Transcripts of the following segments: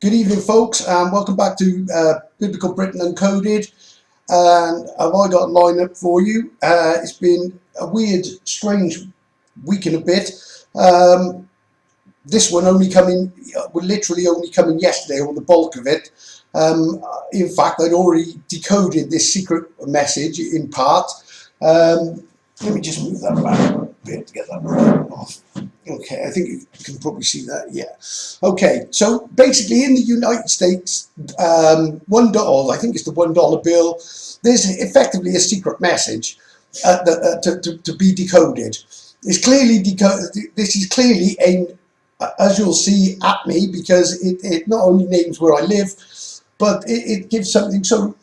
Good evening, folks, and welcome back to Biblical Britain Uncoded. And have I got a lineup for you? It's been a weird, strange week and a bit. This one only coming, literally only coming yesterday, or the bulk of it. In fact, I'd already decoded this secret message in part. Let me just move that back a bit to get that right off. Okay, I think you can probably see that, yeah. Okay, so basically in the United States, I think it's the $1 bill, there's effectively a secret message to be decoded. It's clearly this is clearly aimed, as you'll see, at me, because it not only names where I live, but it gives something so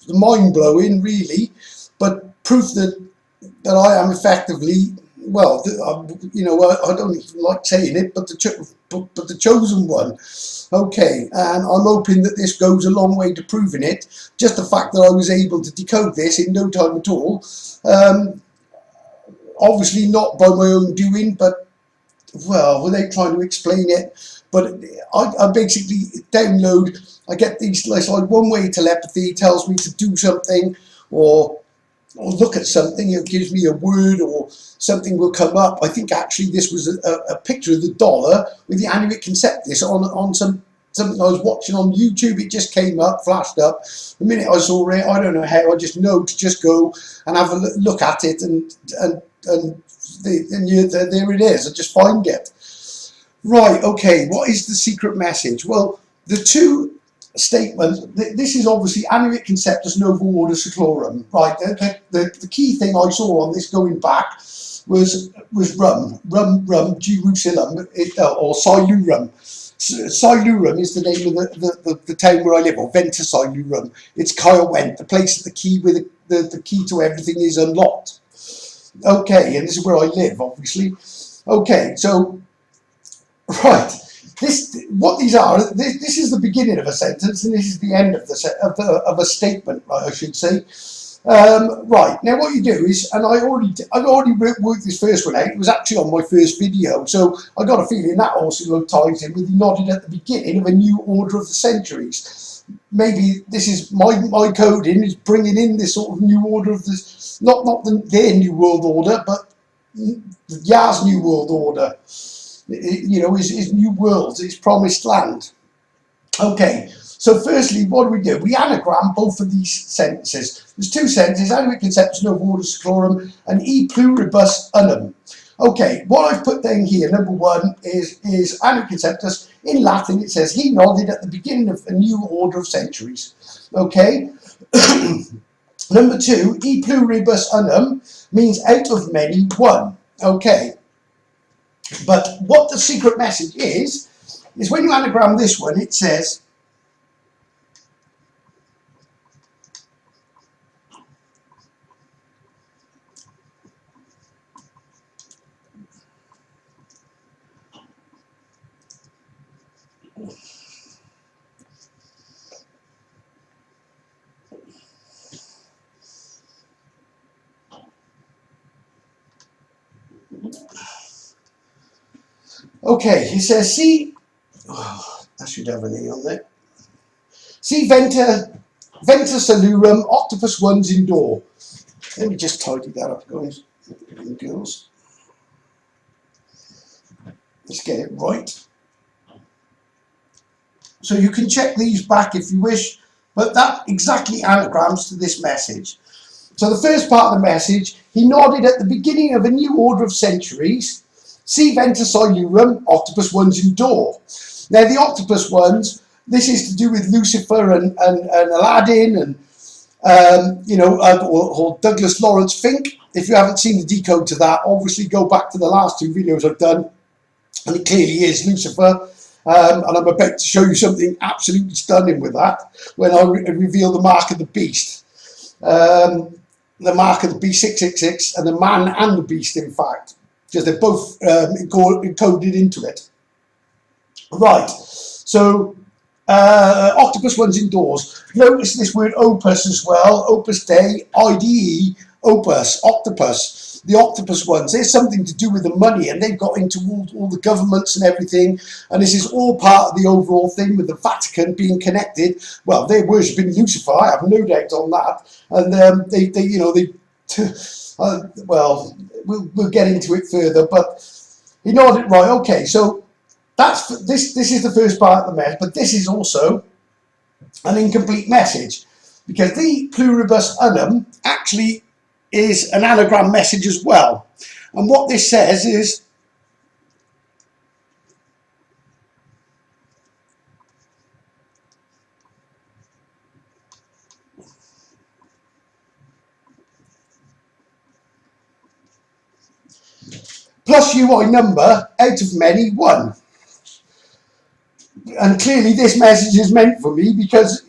mind-blowing, really, but proof that I am effectively, well, you know, I don't even like saying it, but the chosen one. Okay, and I'm hoping that this goes a long way to proving it. Just the fact that I was able to decode this in no time at all, obviously not by my own doing, but, well, without trying to explain it. But I basically download, I get these, like one-way telepathy, tells me to do something, or look at something, it gives me a word, or something will come up. I think actually this was a picture of the dollar with the Anuit Conceptus on something I was watching on YouTube. It just came up, flashed up. The minute I saw it, I don't know how, I just know to just go and have a look at it, and there it is. I just find it. Right, okay, what is the secret message? Well, the two statements, this is obviously Anuit Conceptus Novo Ordo Seclorum, right? The key thing I saw on this going back was Rum, Jerusalem, or Silurum. Silurum is the name of the town where I live, or Venta Silurum. It's Kyle Went, the place that the key with the key to everything is unlocked. Okay, and this is where I live, obviously. Okay, so right. What these are, this is the beginning of a sentence, and this is the end of of a statement, I should say. Right, now what you do is, and I've already worked this first one out. It was actually on my first video, so I got a feeling that also ties in with the nodded at the beginning of a new order of the centuries. Maybe this is my coding is bringing in this sort of new order of this, not their new world order, but Yah's new world order. You know, his new world, his promised land. Okay, so firstly, what do? We anagram both of these sentences. There's two sentences, Anuit Conceptus Novo Ordo Seclorum and E Pluribus Unum. Okay, what I've put down here, number one, is Anuit Conceptus. In Latin, it says, he nodded at the beginning of a new order of centuries. Okay, number two, E Pluribus Unum means out of many, one. Okay. But what the secret message is when you anagram this one, it says, okay, he says, see, oh, I should have an E on there. See Venta Salurum, Octopus ones indoor. Let me just tidy that up, guys and girls. Let's get it right. So you can check these back if you wish, but that exactly anagrams to this message. So the first part of the message, he nodded at the beginning of a new order of centuries. See Venta Silurum, octopus ones indoor. Now the octopus ones, this is to do with Lucifer and Aladdin and you know, or Douglas Lawrence Fink. If you haven't seen the decode to that, obviously go back to the last two videos I've done, and it clearly is Lucifer. And I'm about to show you something absolutely stunning with that when I reveal the mark of the beast. The mark of the beast 666, and the man and the beast, in fact, because they're both encoded into it. Right, so octopus ones indoors. Notice this word opus as well, opus dei, IDE, opus, octopus. the octopus ones, there's something to do with the money, and they've got into all the governments and everything, and this is all part of the overall thing with the Vatican being connected. Well, they're worshipping Lucifer, I have no doubt on that, and well, we'll get into it further, but he nodded. Right, okay, so this is the first part of the message, but this is also an incomplete message, because the pluribus unum actually is an anagram message as well. And what this says is, plus UI number out of many, 1. And clearly this message is meant for me, because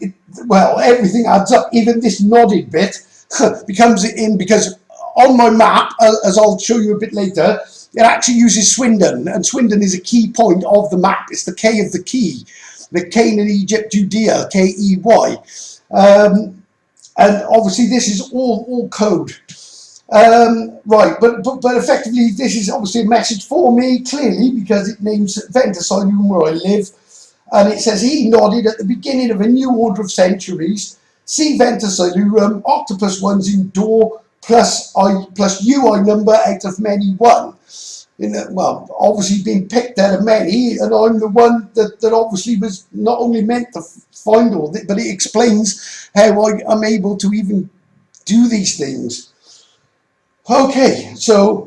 well, everything adds up. Even this nodded bit becomes in, because on my map, as I'll show you a bit later, it actually uses Swindon, and Swindon is a key point of the map. It's the K of the key, the Canaan, Egypt, Judea, K-E-Y. And obviously this is all code. Right, but effectively this is obviously a message for me, clearly, because it names Venta Silum, where I live. And it says, he nodded at the beginning of a new order of centuries. See Venta Silum, octopus ones in door, plus UI number out of many, 1. Well, obviously being picked out of many, and I'm the one that obviously was not only meant to find all this, but it explains how I'm able to even do these things. Okay, so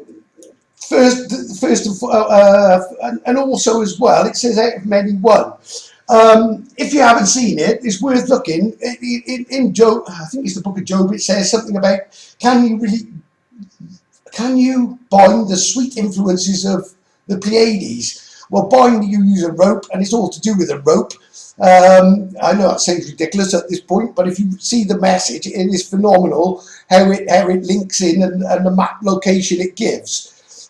and also as well, it says out of many, 1. If you haven't seen it, it's worth looking. In Job, I think it's the book of Job, it says something about, can you bind the sweet influences of the Pleiades? Well, bind, you use a rope, and it's all to do with a rope. I know that sounds ridiculous at this point, but if you see the message, it is phenomenal how it links in, and the map location it gives.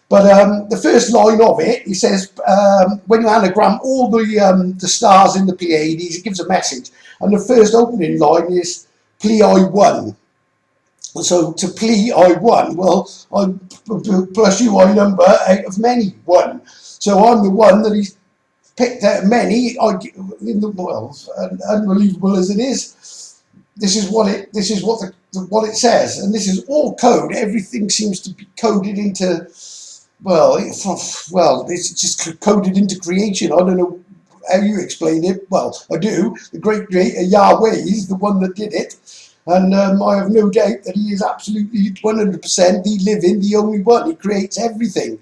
But the first line of it, he says, when you anagram all the stars in the Pleiades, it gives a message. And the first opening line is Plei 1. So to Plei 1, well, I'm plus UI number out of many, 1. So I'm the one that he's picked out of many. Well, unbelievable as it is, this is what it says, and this is all code. Everything seems to be coded into. Well, it's just coded into creation. I don't know how you explain it. Well, I do. The great creator Yahweh is the one that did it. And I have no doubt that he is absolutely 100% the living, the only one. He creates everything.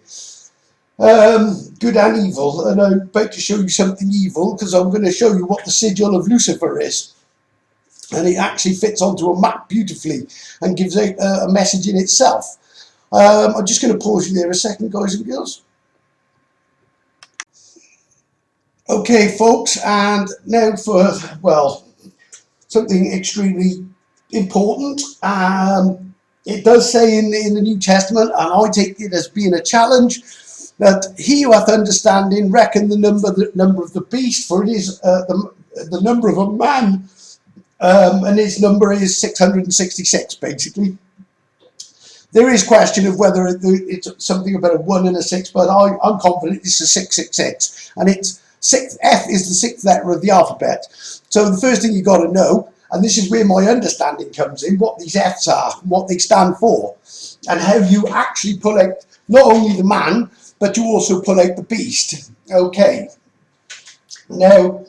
Good and evil. And I'm about to show you something evil, because I'm going to show you what the sigil of Lucifer is. And it actually fits onto a map beautifully and gives out a message in itself. I'm just going to pause you there a second, guys and girls. Okay, folks, and now for, well, something extremely important. It does say in the New Testament, and I take it as being a challenge, that he who hath understanding reckon the number of the beast, for it is the number of a man, and his number is 666, basically. There is question of whether it's something about a 1 and a 6, but I'm confident it's a 666, and it's F is the 6th letter of the alphabet. So the first thing you got to know, and this is where my understanding comes in, what these F's are, what they stand for, and how you actually pull out not only the man, but you also pull out the beast. Okay. Now,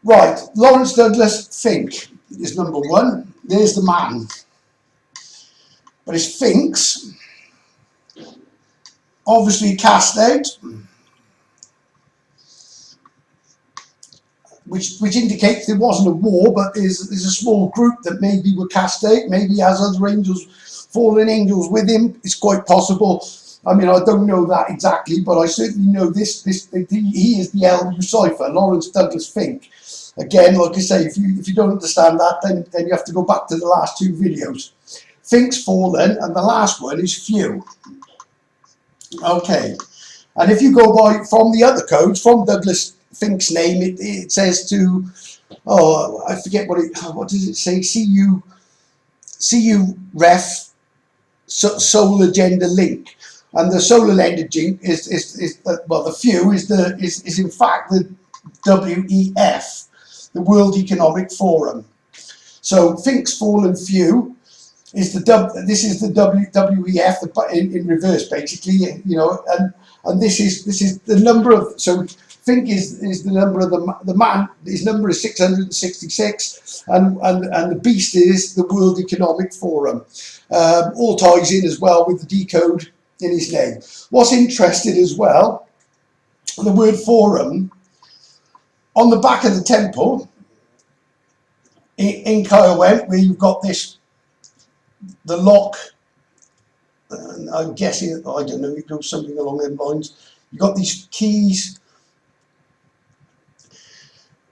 right, Lawrence Douglas Fink is number 1. There's the man. But his Sphinx, obviously cast out, which indicates there wasn't a war, but there's a small group that maybe were cast out. Maybe he has other angels, fallen angels with him. It's quite possible. I mean, I don't know that exactly, but I certainly know he is the El Lucifer, Lawrence Douglas Fink. Again, like I say, if you don't understand that, then you have to go back to the last 2 videos. Fink's fallen, and the last one is few. Okay, and if you go by from the other codes, from Douglas Fink's name, it says to, oh, I forget what does it say? See you ref solar gender link. And the solar gender link is well, the few is in fact the WEF, the World Economic Forum. So think's fallen few is this is the WEF in reverse, basically, you know, and this is the number of, so think is the number of the man, his number is 666, and the beast is the World Economic Forum. All ties in as well with the decode in his name. What's interesting as well, the word forum on the back of the temple in Kaiwen, where you've got this, the lock, I'm guessing, I don't know, it goes something along them lines. You've got these keys.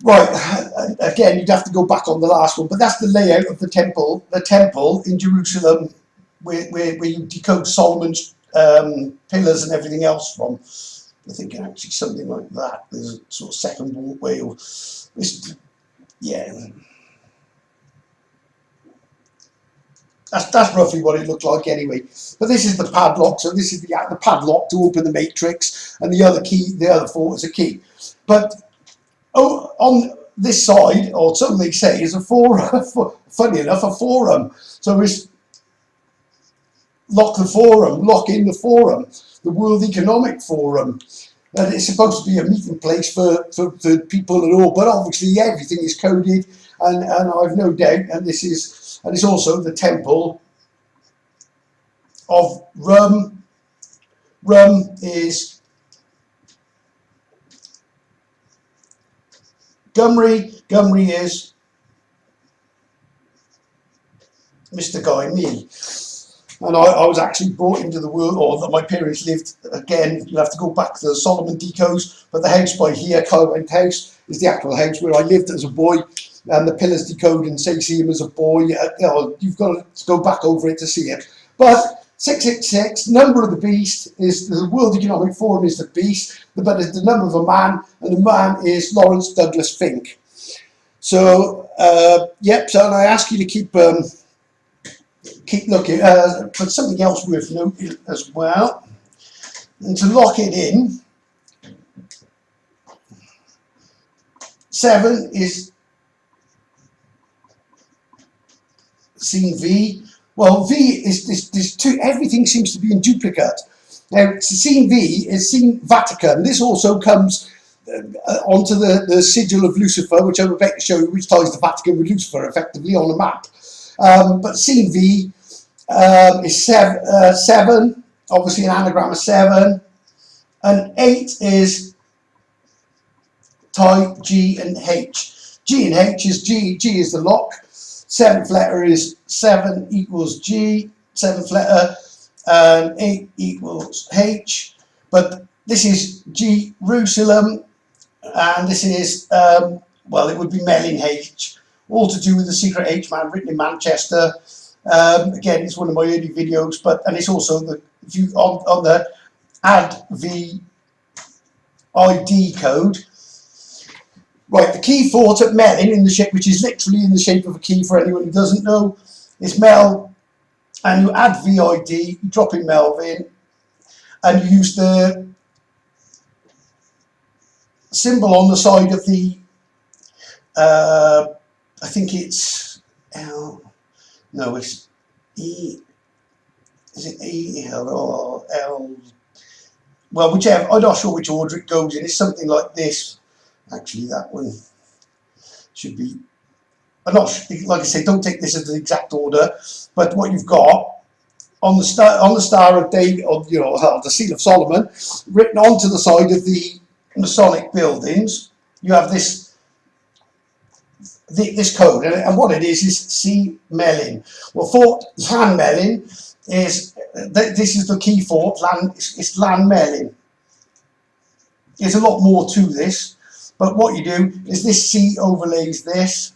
Right, again, you'd have to go back on the last one, but that's the layout of the temple in Jerusalem, where you decode Solomon's pillars and everything else from. I think actually something like that. There's a sort of second walkway, or yeah. That's roughly what it looked like anyway. But this is the padlock, so this is the padlock to open the matrix, and the other key, the other four is a key. But on this side, or so they say, is a forum. Funny enough, a forum. So it's lock the forum, lock in the forum, the World Economic Forum. And it's supposed to be a meeting place for people and all, but obviously everything is coded, and I've no doubt, and this is. And it's also the temple of Rum. Rum is Gumri. Gumri is Mr. Guy, me. And I was actually brought into the world, or that my parents lived, again, you have to go back to the Solomon Decodes, but the house by here, Kaiwen House, is the actual house where I lived as a boy. And the pillars decode and say see him as a boy. You know, you've got to go back over it to see it. But 666, number of the beast is the World Economic Forum is the beast, but it's the number of a man, and the man is Lawrence Douglas Fink. So yep. So I ask you to keep looking. But something else worth noting as well, and to lock it in. 7 is scene V. Well, V is this two. Everything seems to be in duplicate. Now, scene V is scene Vatican. This also comes onto the sigil of Lucifer, which I'm about to show you, which ties the Vatican with Lucifer effectively on the map. But scene V is 7, obviously an anagram of 7, and 8 is tie G and H. G and H is G is the lock. 7th letter is 7 equals G, 7th letter, and 8 equals H. But this is Jerusalem, and this is, well, it would be Melin H, all to do with the secret H man written in Manchester. Again, it's one of my early videos, and it's also if you on the add V ID code. Right, the key fort at Melin in the shape, which is literally in the shape of a key for anyone who doesn't know, is Mel, and you add VID, you drop in Melvin, and you use the symbol on the side of the, I think it's L, no, it's E, is it E, L, or L, well, whichever, I'm not sure which order it goes in, it's something like this. Actually, that one should be, I'm not, like I say, don't take this as the exact order, but what you've got on the Star of David, or you know, the Seal of Solomon, written onto the side of the Masonic buildings, you have this code, and what it is C Melin. Well, Fort Lan Melin is this is the key fort. It's Lan Melin. There's a lot more to this. But what you do is this C overlays this,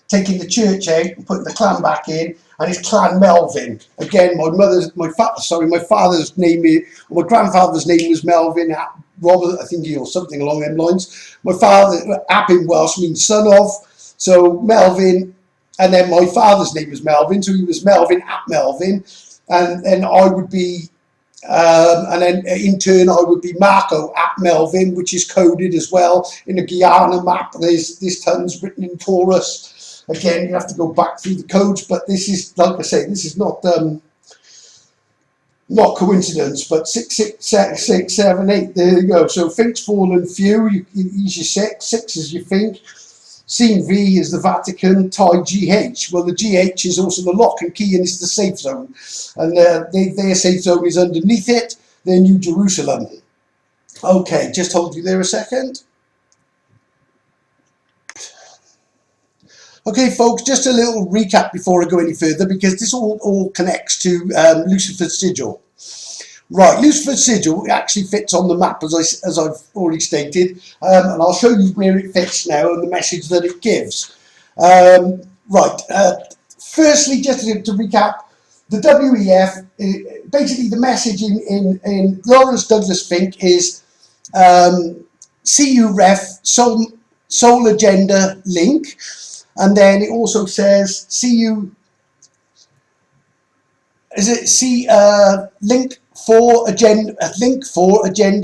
taking the church out and putting the clan back in, and it's Clan Melvin. Again, my father's name, my grandfather's name was Melvin, Robert, I think, or something along them lines. My father, Ap in Welsh means son of, so Melvin, and then my father's name was Melvin, so he was Melvin Ap Melvin, and then I would be, and then in turn I would be Marco at Melvin, which is coded as well in a Guyana map. There's tons written in Taurus. Again, you have to go back through the codes, but this is, like I say, this is not coincidence, but 6, 6, 6, 6, 7, 8. There you go. So think's fallen few. Use your 6. 6 is your think. Scene V is the Vatican, tie GH. Well, the GH is also the lock and key, and it's the safe zone. And their safe zone is underneath it, their New Jerusalem. Okay, just hold you there a second. Okay, folks, just a little recap before I go any further, because this all connects to Lucifers Sigil. Right, Lucifer's Sigil actually fits on the map, as I've already stated, and I'll show you where it fits now and the message that it gives. Firstly, just to recap, the WEF, basically the message in Lawrence Douglas Fink is CU Ref Soul Agenda Link, and then it also says CU, is it link for agenda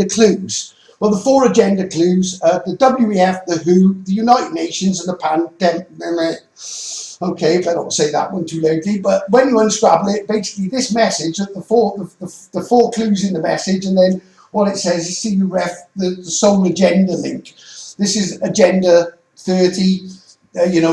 clues. Well, the 4 agenda clues are the WEF, the WHO, the United Nations, and the pandemic. Okay, better not say that one too loudly. But when you unscrabble it, basically this message, the four clues in the message, and then what it says is CU Ref, the Soul Agenda link. This is Agenda 30.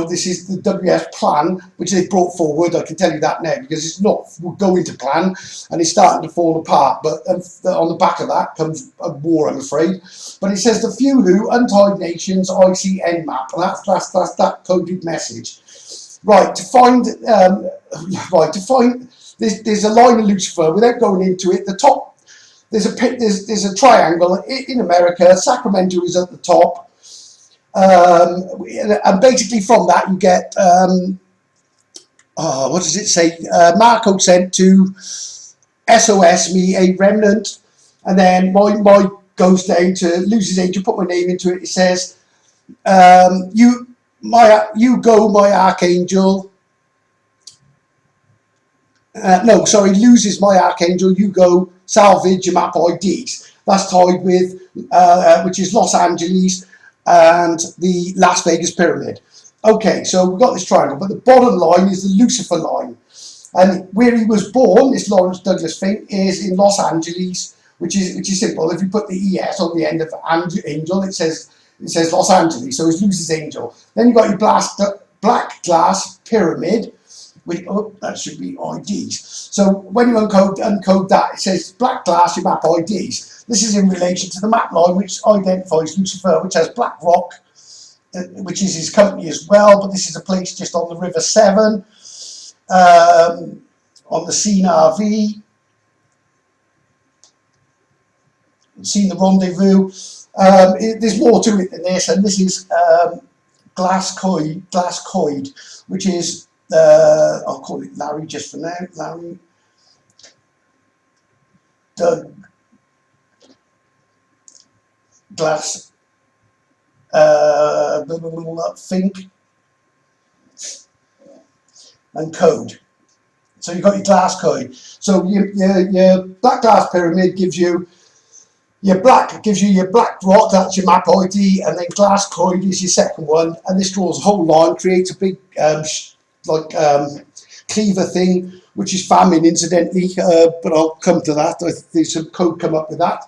This is the WS plan, which they've brought forward. I can tell you that now, because it's not going to plan, and it's starting to fall apart. But on the back of that comes a war, I'm afraid. But it says the FULU, Untied Nations, ICN map, and that's that coded message. Right, to find, there's a line of Lucifer. Without going into it, the top, there's a triangle in America. Sacramento is at the top. And basically from that you get what does it say? Marco sent to SOS me a remnant, and then my goes down to loses angel. Put my name into it. It says you go my archangel. Loses my archangel. You go salvage your map IDs. That's tied with which is Los Angeles and the Las Vegas pyramid. Okay, so we've got this triangle, but the bottom line is the Lucifer line, and where he was born, this Lawrence Douglas Fink, is in Los Angeles, which is simple. If you put the ES on the end of angel, it says Los Angeles, so it's Lucy's angel. Then you've got your black glass pyramid, which, that should be IDs. So when you uncode that, it says black glass, your map IDs. This is in relation to the map line, which identifies Lucifer, which has Black Rock, which is his company as well, but this is a place just on the River Severn, on the Scene RV, Scene the Rendezvous. There's more to it than this, and this is Glasscoid, which is, I'll call it Larry just for now, Larry Doug Glass Fink and code. So you've got your glass code. So your black glass pyramid gives you your black rock, that's your map ID, and then glass code is your second one, and this draws a whole line, creates a big cleaver thing, which is famine incidentally, but I'll come to that. There's some code come up with that.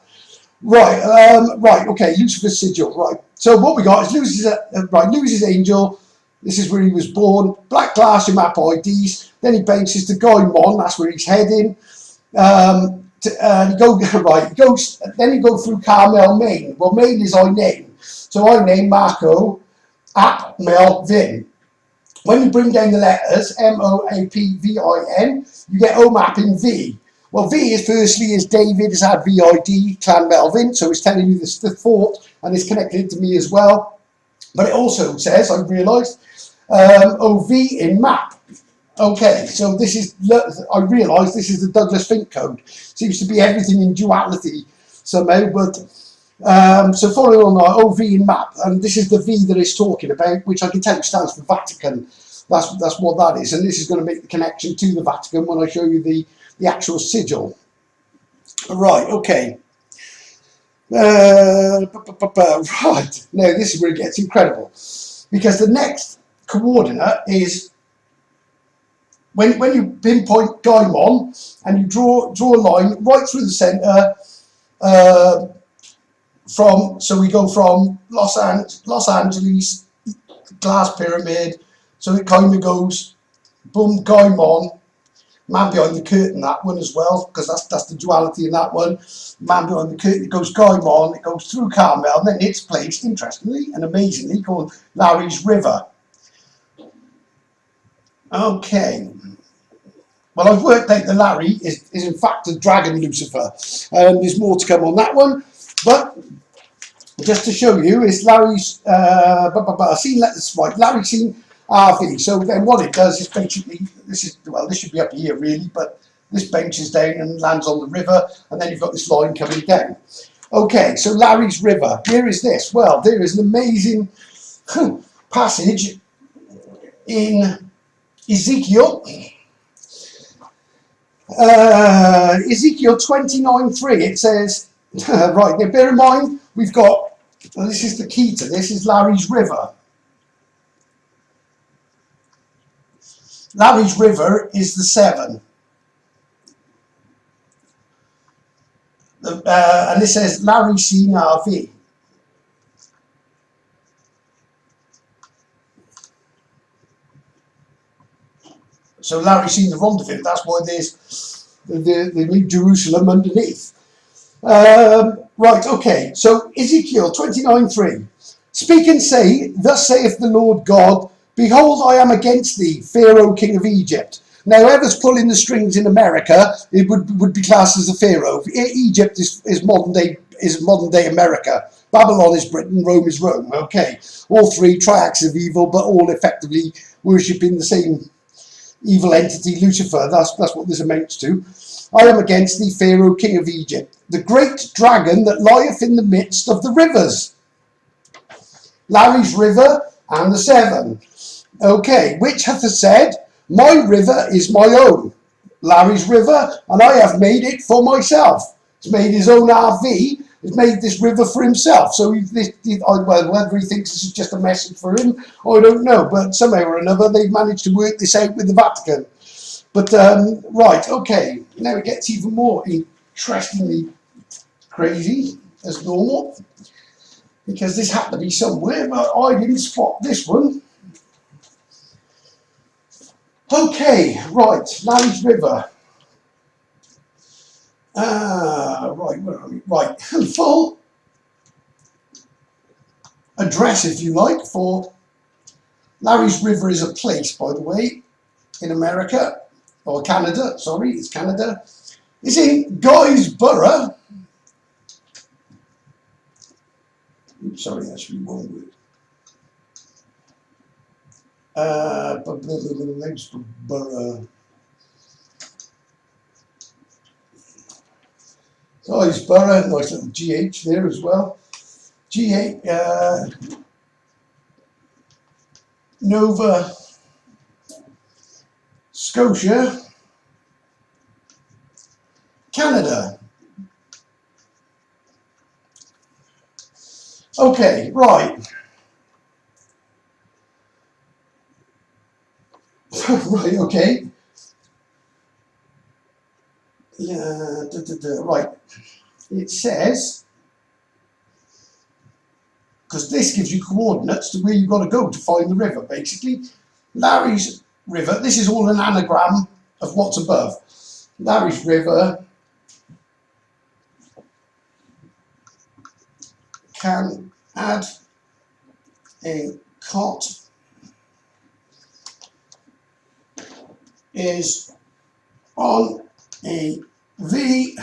Right, okay, Lucifer's Sigil, right. So what we got is Lucy's angel. This is where he was born. Black glass, your map IDs. Then he bounces to Guy Mon, that's where he's heading. Then you go through Carmel, Maine. Well, Maine is I name. So I name Marco at Melvin. When you bring down the letters, MOAPVIN, you get OMAP in V. Well, V is David, has had VID, Clan Melvin, so it's telling you this the thought, and it's connected to me as well. But it also says, I realised, OV in map. Okay, so this is, I realised this is the Douglas Fink code. Seems to be everything in duality somehow, but so following on our OV in map, and this is the V that it's talking about, which I can tell you stands for Vatican. That's what that is, and this is going to make the connection to the Vatican when I show you the the actual sigil. Right, okay. Right, now this is where it gets incredible, because the next coordinate is when you pinpoint Gaimon and you draw a line right through the centre, so we go from Los Angeles glass pyramid, so it kind of goes boom, Gaimon, man behind the curtain, that one as well, because that's the duality in that one. Man behind the curtain, it goes Gaimon, it goes through Carmel, and then it's placed, interestingly and amazingly, called Larry's River. Okay. Well, I've worked out that Larry is in fact a dragon Lucifer. There's more to come on that one, but just to show you, it's Larry's, Larry's seen RV. So then what it does is basically, this should be up here really, but this benches down and lands on the river, and then you've got this line coming down. Okay, so Larry's River, where is this? Well, there is an amazing passage in Ezekiel. Ezekiel 29:3, it says, right, now bear in mind, we've got, well, this is the key to this, is Larry's River. Larry's River is the 7. And it says Larry seen RV. So Larry seen the rendezvous, that's why there's the New Jerusalem underneath. Right, okay, so Ezekiel 29:3. Speak and say, thus saith the Lord God, behold, I am against thee, Pharaoh, king of Egypt. Now, whoever's pulling the strings in America, it would be classed as a Pharaoh. Egypt is modern day America. Babylon is Britain, Rome is Rome. Okay, all three triacs of evil, but all effectively worshipping the same evil entity, Lucifer. That's what this amounts to. I am against thee, Pharaoh, king of Egypt, the great dragon that lieth in the midst of the rivers. Larry's River and the 7. Okay, which hath said, my river is my own, Larry's River, and I have made it for myself. He's made his own RV, he's made this river for himself. So well, whether he thinks this is just a message for him, I don't know, but somehow or another they've managed to work this out with the Vatican. But right, okay, now it gets even more interestingly crazy as normal, because this had to be somewhere, but I didn't spot this one. Okay, right, Larry's River. Right, where are we? Right, full address, if you like, for Larry's River is a place, by the way, in America, or Canada, sorry, it's Canada. It's in Guysborough. Oops, sorry, that's the wrong word. Guysborough, nice little GH there as well. Nova Scotia, Canada. Okay, right. Right, okay. Yeah, right. It says, because this gives you coordinates to where you've got to go to find the river, basically. Larry's River, this is all an anagram of what's above. Larry's River can add a cot is on a V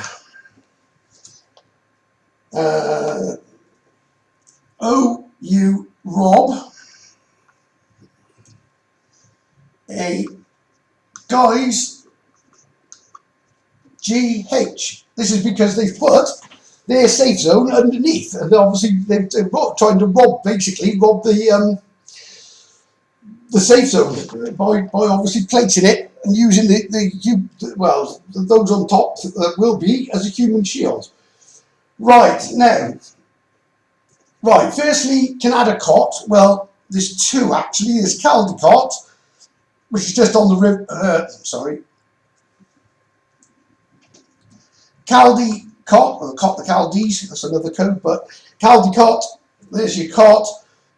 OU Rob a guys GH. This is because they've put their safe zone underneath, and obviously they're trying to rob the safe zone by obviously placing it and using those on top will be as a human shield. Right, now, right, firstly, can add a cot. Well, there's two actually. There's Caldecott, which is just on the river, Caldecott, or Cot the Chaldees, that's another code, but Caldecott, there's your cot.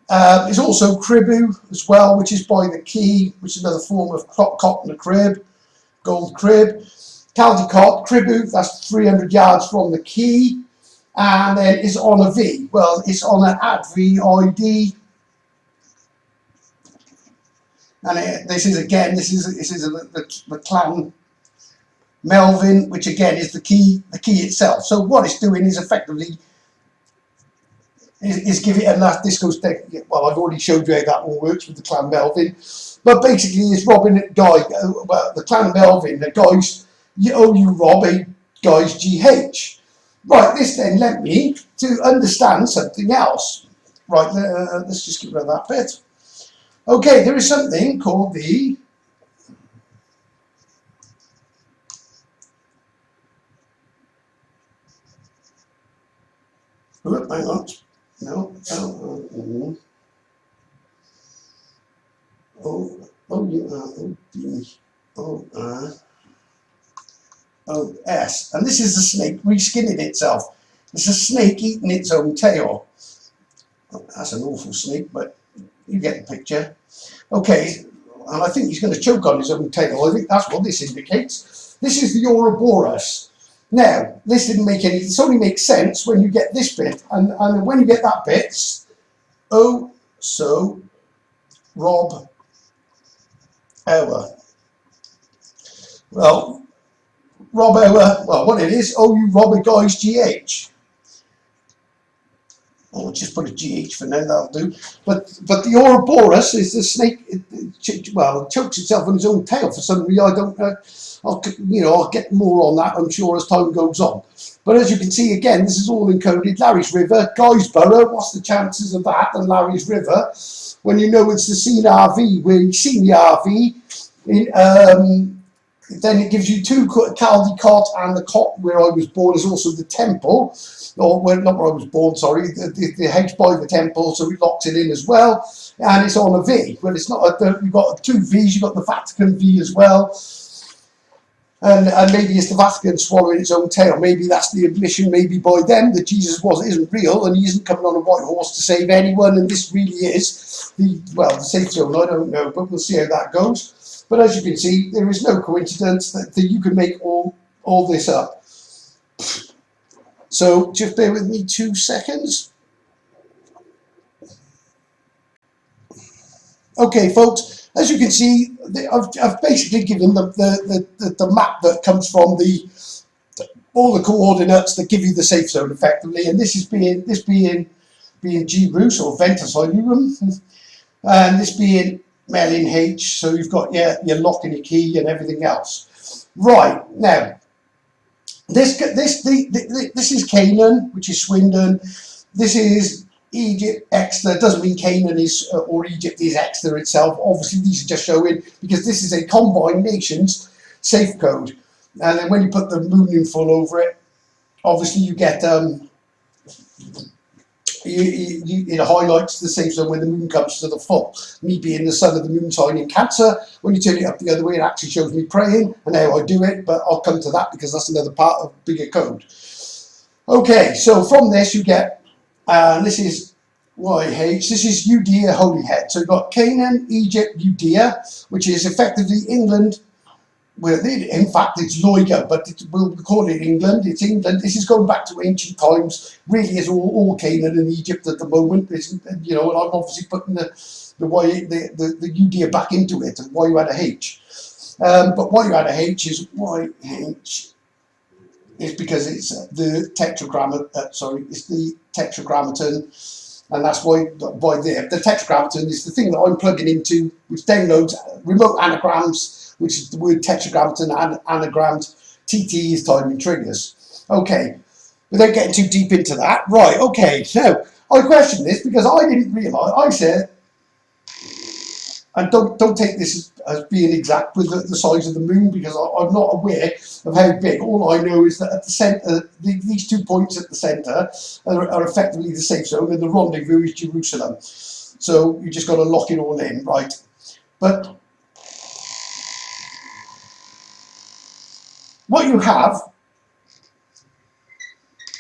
There's also Cribu as well, which is by the key, which is another form of cot and a crib, gold crib. Caldecott, Cribu, that's 300 yards from the key, and then it's on a V. Well, it's on an @V ID, and this is the clan Melvin, which again is the key itself. So what it's doing is effectively is give it enough. This goes, well, I've already showed you how that all works with the clan Melvin, but basically it's robbing a guy, the clan Melvin, the guys, you rob a guy's GH. Right, this then led me to understand something else. Right, let's just get rid of that bit. Okay, there is something called the hang on. No. O-U-R-O-D-O-R-O-S. And this is the snake reskinning itself. It's a snake eating its own tail. That's an awful snake, but you get the picture. Okay, and I think he's going to choke on his own tail. I think that's what this indicates. This is the Ouroboros. Now, this didn't make any, this only makes sense when you get this bit, and when you get that bit, so rob our. Well, rob our, well, what it is, you rob a guy's GH. I'll just put a GH for now, that'll do. But the Ouroboros is the snake, it chokes itself on its own tail for some reason. I don't know. I'll get more on that, I'm sure, as time goes on. But as you can see, again, this is all encoded. Larry's River, Guysborough, what's the chances of that? And Larry's River, when you know it's the seen RV, where you've seen the RV, then it gives you two, Caldecott, and the cot where I was born is also the temple, or well, not where I was born, sorry, the house by the temple, so it locks it in as well, and it's on a V. Well, it's not, you've got two V's, you've got the Vatican V as well, and maybe it's the Vatican swallowing its own tail. Maybe that's the admission, maybe by them, that Jesus isn't real, and he isn't coming on a white horse to save anyone, and this really is the safe zone. I don't know, but we'll see how that goes. But as you can see, there is no coincidence that you can make all this up. So just bear with me 2 seconds. Okay, folks, as you can see, I've basically given the map that comes from all the coordinates that give you the safe zone effectively, and this being G-Bruce or Ventus Ilurum, and this being Melin H, so you've got your lock and your key and everything else. Right, now, this is Canaan, which is Swindon. This is Egypt, Exeter. Doesn't mean Canaan is or Egypt is Exeter itself. Obviously, these are just showing because this is a combined nations safe code. And then when you put the moon in full over it, obviously you get it highlights the safe zone when the moon comes to the full. Me being the son of the moon sign in Cancer, when you turn it up the other way, it actually shows me praying and how I do it, but I'll come to that because that's another part of bigger code. Okay, so from this you get, this is YH, this is Judea Holyhead. So you've got Canaan, Egypt, Judea, which is effectively England. Well, in fact, it's Loiga, but we'll call it England. It's England. This is going back to ancient times. Really, is all Canaan and Egypt at the moment. It's, and I'm obviously putting the Judea back into it, and why you had a H. But why you had a H is YH is because it's the tetragrammaton. It's the tetragrammaton, and that's why there. The tetragrammaton is the thing that I'm plugging into, which downloads remote anagrams, which is the word tetragrammaton and anagrammed. TT is timing triggers. Okay, without getting too deep into that. Right, okay, so I questioned this because I didn't realise, I said, and don't take this as being exact with the size of the moon, because I'm not aware of how big. All I know is that at the centre, these 2 points at the centre are effectively the safe zone, and the rendezvous is Jerusalem. So you just got to lock it all in, right? But what you have,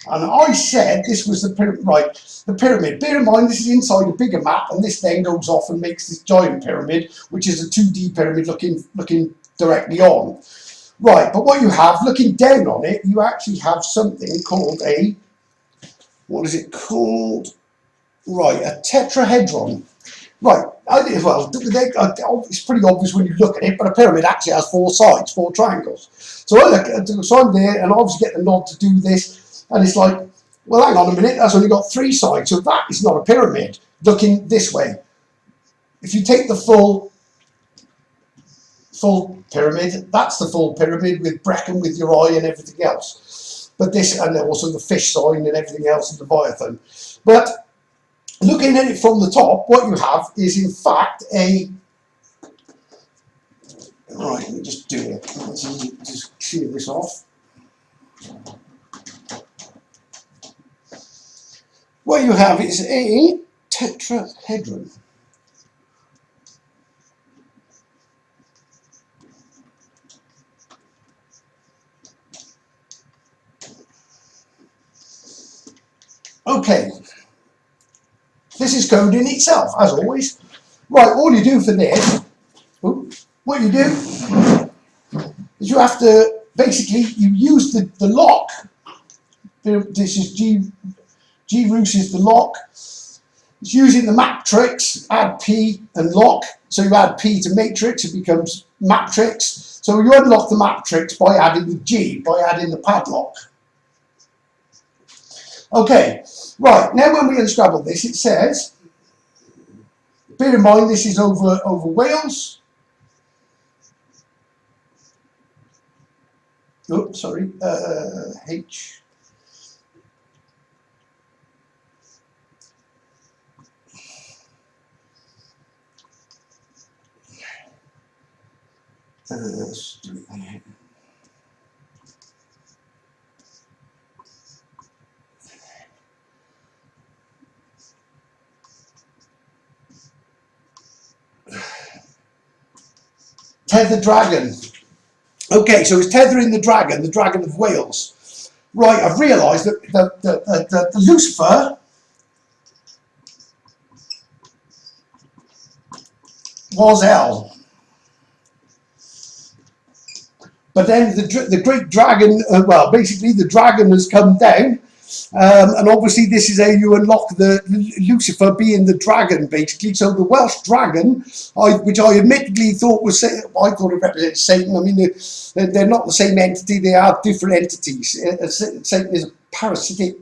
and I said this was the pyramid, right? The pyramid. Bear in mind, this is inside a bigger map, and this then goes off and makes this giant pyramid, which is a 2D pyramid looking directly on. Right, but what you have, looking down on it, you actually have something called a, what is it called? Right, a tetrahedron. Right, well, it's pretty obvious when you look at it, but a pyramid actually has 4 sides, 4 triangles. So I look at, so I'm there, and I obviously get the nod to do this. And it's like, well, hang on a minute, that's only got 3 sides, so that is not a pyramid looking this way. If you take the full pyramid, that's the full pyramid with Brecon, with your eye and everything else. But this, and also the fish sign and everything else in Leviathan. But looking at it from the top, what you have is in fact a, right, let me just do it. Let's just clear this off. What you have is a tetrahedron. Okay, this is code in itself, as always. Right, all you do for this, what you do is you have to, basically, you use the lock. This is G-Roos is the lock. It's using the matrix, add P and lock. So you add P to matrix, it becomes matrix. So you unlock the matrix by adding the G, by adding the padlock. Okay, right, now when we unscramble this, it says, bear in mind this is over Wales. Oh, sorry, H. Tether dragon. Okay, so it's tethering the dragon of Wales. Right, I've realised that the Lucifer was L. But then the great dragon, well, basically the dragon has come down, and obviously this is how you unlock the Lucifer being the dragon, basically. So the Welsh dragon, which I admittedly thought was, I thought it represented Satan. I mean, they're not the same entity; they are different entities. Satan is a parasitic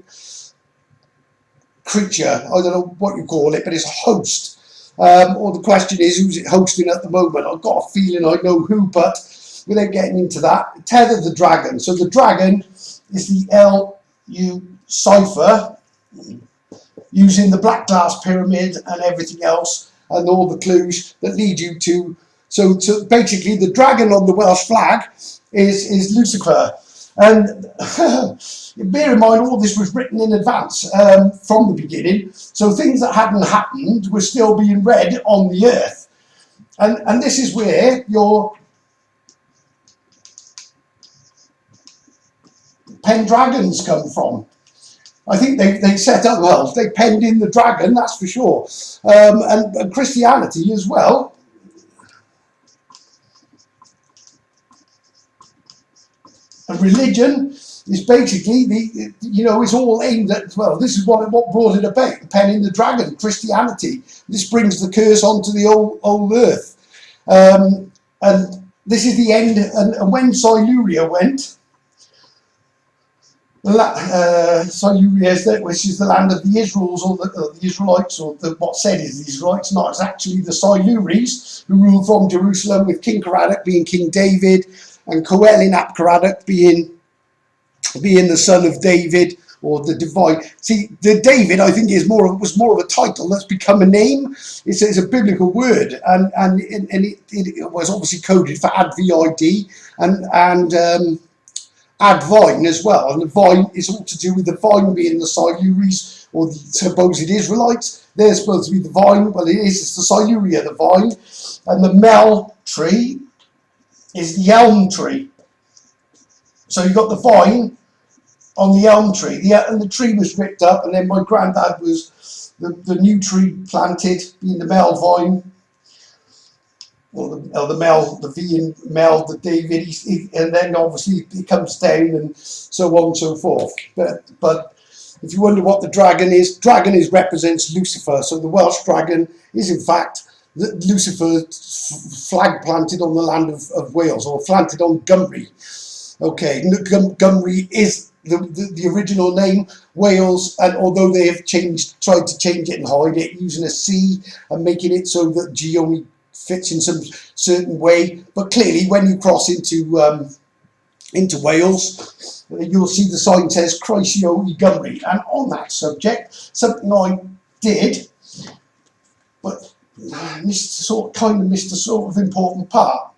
creature. I don't know what you call it, but it's a host. Or the question is, who's it hosting at the moment? I've got a feeling I know who, but without getting into that, tether the dragon. So the dragon is the LU cipher, using the black glass pyramid and everything else, and all the clues that lead you to. So basically, the dragon on the Welsh flag is Lucifer. And bear in mind, all this was written in advance from the beginning. So things that hadn't happened were still being read on the earth. And this is where your Pendragons come from. I think they set up, well, they penned in the dragon, that's for sure. And Christianity as well. And religion is basically, it's all aimed at, well, this is what brought it about, penning the dragon, Christianity. This brings the curse onto the old earth. And this is the end, and when Siluria went, Siluria, which is the land of the Israels, or the Israelites, or what's said is the Israelites, not, it's actually the Siluris, who ruled from Jerusalem, with King Caradoc being King David, and Coel in Ap Caradoc being the son of David, or the divine. See, the David, I think, was more of a title that's become a name. It's a biblical word, and it was obviously coded for advid and advine as well. And the vine is all to do with the vine being the Siluries, or the supposed Israelites. They're supposed to be the vine. Well, it's the Siluria, the vine, and the mel tree is the elm tree. So you've got the vine on the elm tree, and the tree was ripped up, and then my granddad was the new tree planted, being the mel vine, or the mel, the V in mel, the David, and then obviously it comes down and so on and so forth. But if you wonder what the dragon is represents Lucifer. So the Welsh dragon is in fact Lucifer's flag planted on the land of Wales, or planted on Gymru. Okay, Gymru is the original name. Wales, and although they have tried to change it and hide it using a C and making it so that G only fits in some certain way, but clearly when you cross into Wales, you'll see the sign says Croesio I Gymru. And on that subject, something I did, but missed a sort of important part.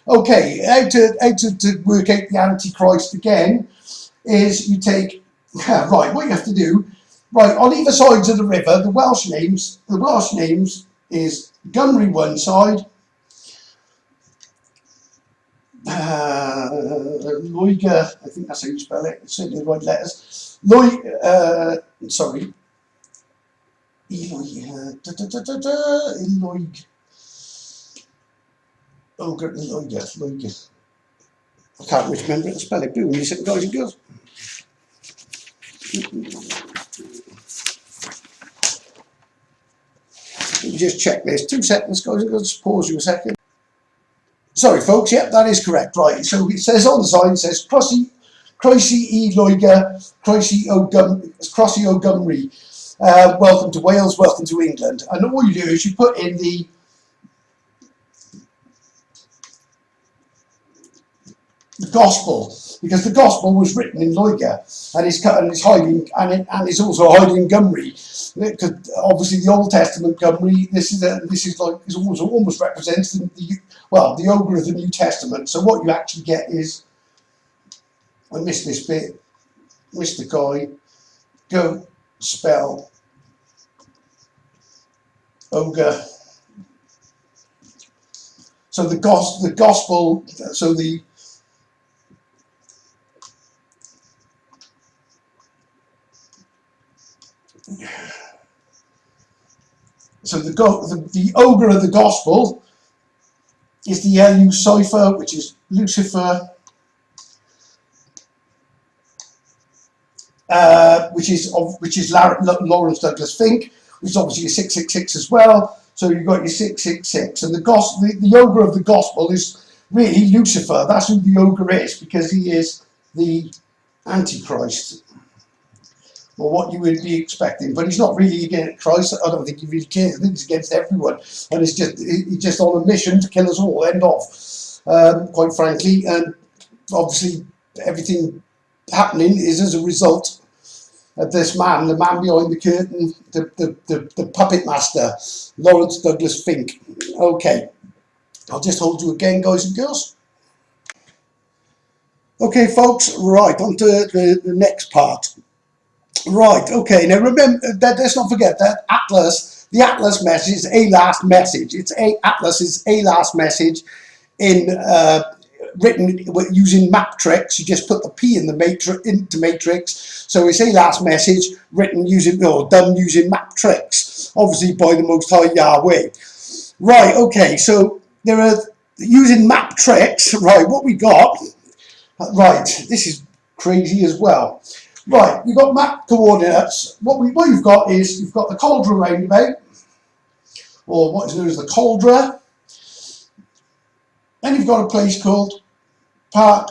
Okay, how to work out the Antichrist again is you take, right, what you have to do, right, on either sides of the river, the Welsh names is Gymru one side, Loiga, I think that's how you spell it, it's certainly the right letters, sorry, Eloig, Loiga. I can't remember the spelling. Boom, you said, guys and girls. Let me just check this. 2 seconds, guys and girls. Just pause you a second. Sorry, folks. Yep, that is correct. Right. So it says on the sign, it says Croesy I Loiga, Croesy o Gymru. Welcome to Wales, welcome to England. And all you do is you put in the gospel, because the gospel was written in Loiga, and it's hiding, and it's also hiding in Gymru. Because obviously the Old Testament Gymru, this almost represents the ogre of the New Testament. So what you actually get is, I missed this bit, missed the guy, go spell ogre. So the gospel, so the ogre of the gospel is the Lucifer, which is Lucifer, which is Lawrence Douglas Fink, which is obviously a 666 as well. So you've got your 666, and the ogre of the gospel is really Lucifer. That's who the ogre is, because he is the Antichrist, or what you would be expecting. But he's not really against Christ. I don't think he really cares. I think he's against everyone, and he's just on a mission to kill us all, end off, quite frankly. And obviously everything happening is as a result of this man, the man behind the curtain, the puppet master, Lawrence Douglas Fink. Okay, I'll just hold you again, guys and girls. Okay, folks, right, on to the next part. Right, okay, now remember, let's not forget that the Atlas message is a last message. Atlas is a last message written using map tricks. You just put the P in into matrix. So it's a last message written done using map tricks, obviously by the Most High Yahweh. Right, okay, so there are, using map tricks, right, what we got, right, this is crazy as well. Right, you've got map coordinates. What you've got is, you've got the Cauldra roundabout, or what is known as the Cauldra. Then you've got a place called Park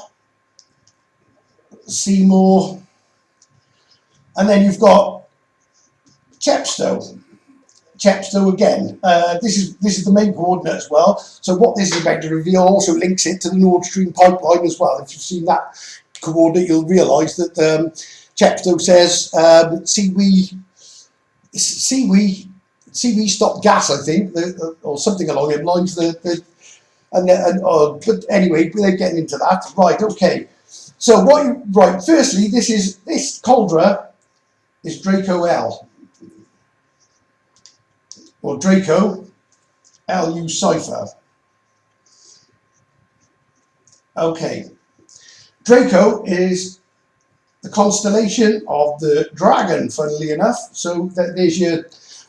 Seymour, and then you've got Chepstow again. This is the main coordinate as well. So what this is about to reveal also links it to the Nord Stream pipeline as well. If you've seen that coordinate, you'll realise that Chepstow says, see we stop gas, I think, or something along them lines. But anyway, without getting into that, right? Okay. So firstly, this cauldron is Draco L, or Draco LU cipher. Okay, Draco is the constellation of the dragon, funnily enough. So there's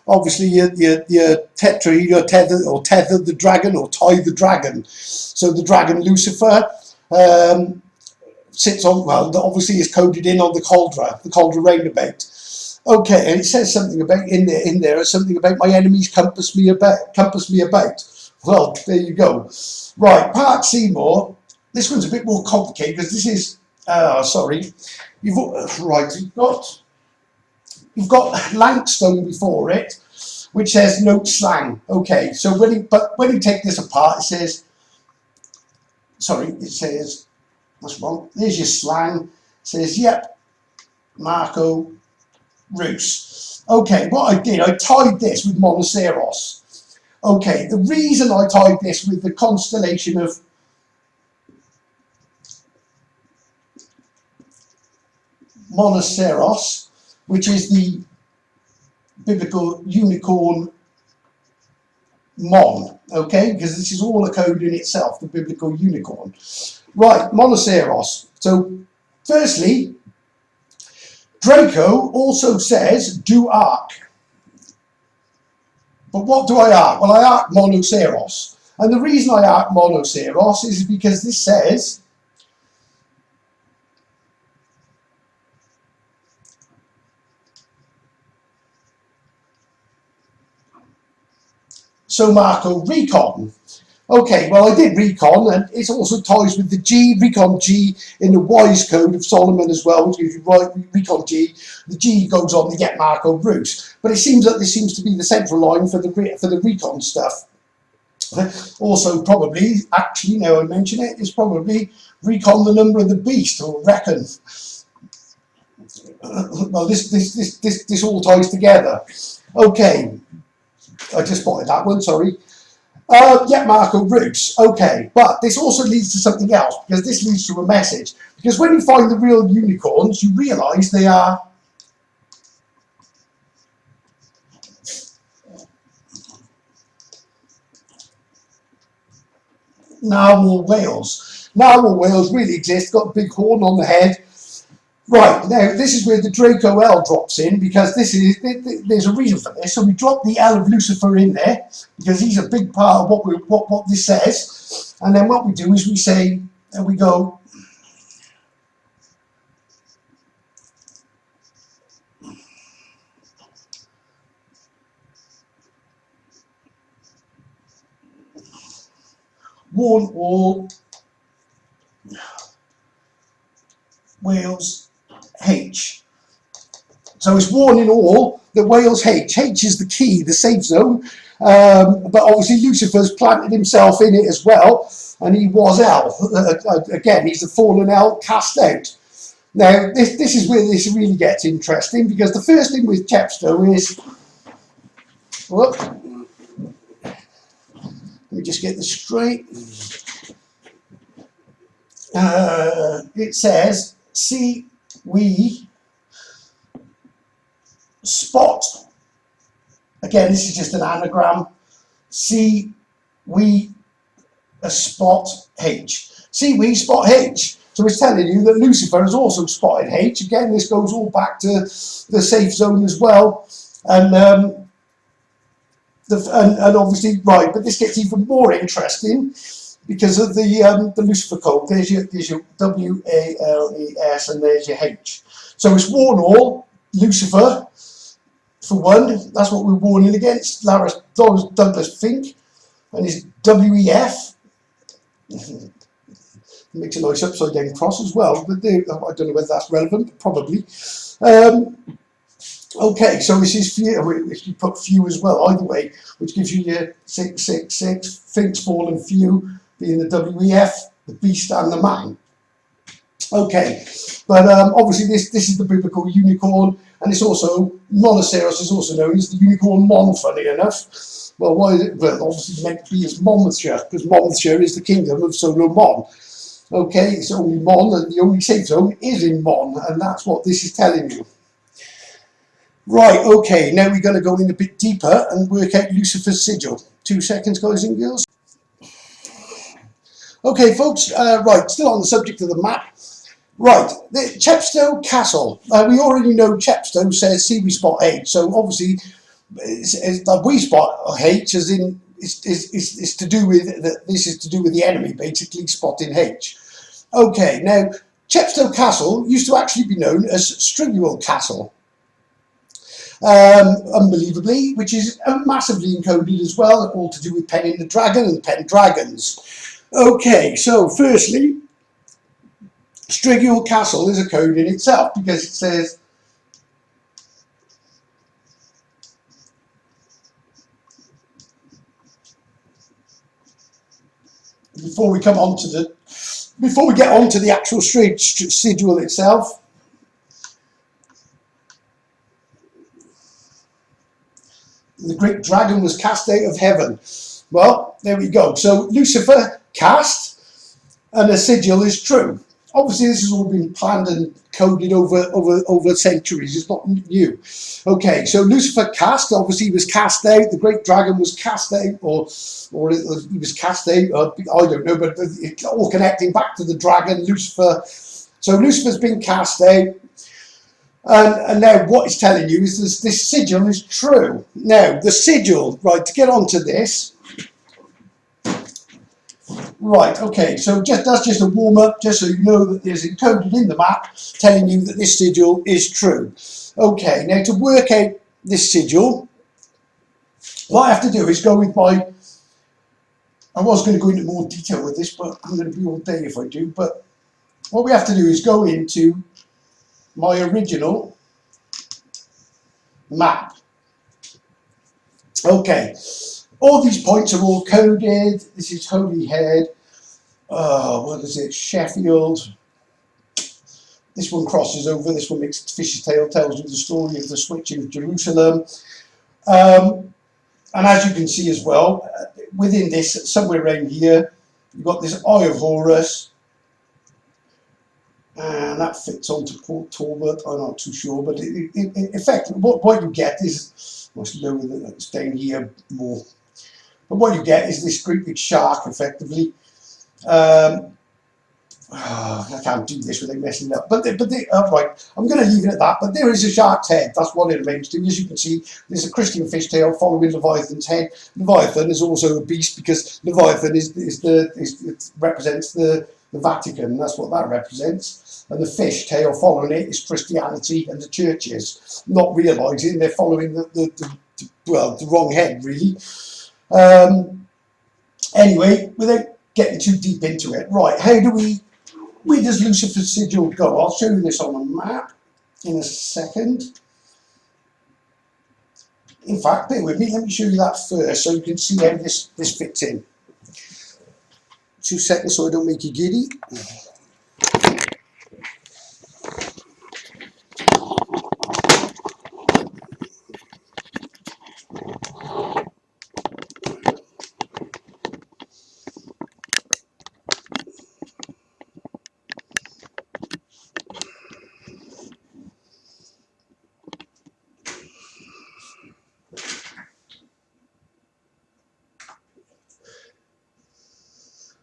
obviously your tetra, your tether the dragon, or tie the dragon. So the dragon Lucifer sits on, well, obviously is coded in on the cauldron roundabout. Okay, and it says something about in there something about my enemies compass me about. Well, there you go. Right, Park Seymour. This one's a bit more complicated because this is sorry. You've got Lankstone before it, which says note slang. Okay, so when you take this apart, it says, that's wrong. There's your slang. It says, yep, Marco Rus. Okay, what I did, I tied this with Monoceros. Okay, the reason I tied this with the constellation of Monoceros, which is the biblical unicorn Mon, okay, because this is all a code in itself, the biblical unicorn. Right, Monoceros. So, firstly, Draco also says, do arc. But what do I arc? Well, I arc Monoceros. And the reason I arc Monoceros is because this says, so Marco, recon. Okay, well I did recon, and it also ties with the G, recon G, in the wise code of Solomon as well, which gives you right recon G. The G goes on to get Marco Rus. But it seems that this seems to be the central line for the recon stuff. Also probably, actually now I mention it, is probably recon the number of the beast, or reckon. Well, this all ties together. Okay. I just spotted that one, sorry. Yeah, Marco Rus. Okay, but this also leads to something else, because this leads to a message. Because when you find the real unicorns, you realise they are narwhal whales. Narwhal whales really exist, got a big horn on the head. Right, now this is where the Draco L drops in, because there's a reason for this. So we drop the L of Lucifer in there, because he's a big part of what this says. And then what we do is we say, and we go, warn all whales H. So it's warning all that whales H. H is the key, the safe zone. But obviously Lucifer's planted himself in it as well, and he was L. Again, he's the fallen L cast out. Now, this is where this really gets interesting, because the first thing with Chepstow is, whoop, let me just get this straight. It says, see, we spot, again this is just an anagram, see, we spot H. See, we spot H. So it's telling you that Lucifer has also spotted H. Again, this goes all back to the safe zone as well. And obviously, right, but this gets even more interesting because of the Lucifer code. There's your WALES, and there's your H. So it's warn all, Lucifer, for one. That's what we're warning against. Douglas Fink and his WEF. Makes a nice upside down cross as well, but I don't know whether that's relevant, but probably. Okay, so this is few, if you put few as well, either way, which gives you your 666, Fink's fallen few, being the WEF, the beast and the man. Okay, but obviously this is the biblical unicorn, and it's also Monoceros is also known as the unicorn Mon. Funny enough, well, why is it? Well, obviously meant to be as Monmouthshire, because Monmouthshire is the kingdom of Solomon. Okay, it's only Mon, and the only safe zone is in Mon, and that's what this is telling you. Right, okay, now we're going to go in a bit deeper and work out Lucifer's Sigil. 2 seconds, guys and girls. Okay, folks, right, still on the subject of the map. Right, the Chepstow Castle. We already know Chepstow says see we spot H, so obviously we spot H as in it's to do with this is to do with the enemy basically spotting H. Okay, now Chepstow Castle used to actually be known as Striguil Castle. Unbelievably, which is massively encoded as well, all to do with penning the dragon and the pen dragons. Okay, so firstly, Striguil Castle is a code in itself because it says before we get onto the actual sigil itself. The great dragon was cast out of heaven. Well, there we go. So Lucifer cast, and the sigil is true. Obviously, this has all been planned and coded over centuries. It's not new. Okay, so Lucifer cast. Obviously, he was cast out. The great dragon was cast out, or he was cast out. I don't know, but it's all connecting back to the dragon, Lucifer. So Lucifer's been cast out. And now what it's telling you is this sigil is true. Now, the sigil, right, to get onto this. Right, okay, so that's just a warm-up, just so you know that there's encoded in the map telling you that this sigil is true. Okay, now to work out this sigil, what I have to do is go with my... I was going to go into more detail with this, but I'm going to be all day if I do. But what we have to do is go into my original map. Okay, all these points are all coded. This is Holyhead. What is it? Sheffield. This one crosses over. This one makes Fish's Tale, tells you the story of the switching of Jerusalem. And as you can see as well, within this, somewhere around here, you've got this Eye of Horus. And that fits onto Port Talbot. I'm not too sure, but in effect, what you get is, well, it's lower than it's down here more. But what you get is this great big shark, effectively. I can't do this without messing it up. But right, I'm going to leave it at that. But there is a shark's head. That's what it amounts to. As you can see, there's a Christian fishtail following Leviathan's head. Leviathan is also a beast because Leviathan it represents the Vatican. That's what that represents. And the fish tail following it is Christianity and the churches, not realising they're following the wrong head, really. Anyway, without getting too deep into it, right, where does Lucifer's Sigil go? I'll show you this on a map in a second. In fact, bear with me, let me show you that first so you can see how this fits in. 2 seconds so I don't make you giddy.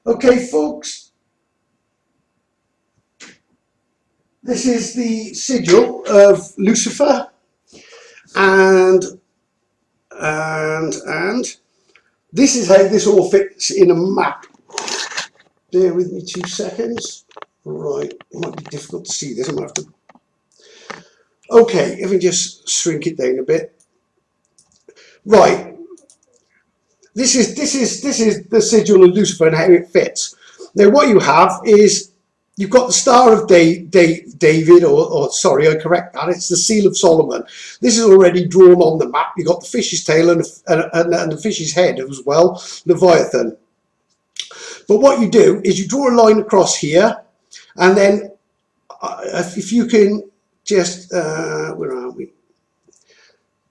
Okay, folks, this is the sigil of Lucifer, and this is how this all fits in a map. Bear with me 2 seconds. Right, it might be difficult to see this. I'm gonna have to. Okay, if we just shrink it down a bit. Right. This is the sigil of Lucifer and how it fits. Now what you have is you've got the Star of David, or sorry, I correct that. It's the Seal of Solomon. This is already drawn on the map. You've got the fish's tail and the fish's head as well, Leviathan. But what you do is you draw a line across here, and then if you can just, where are we?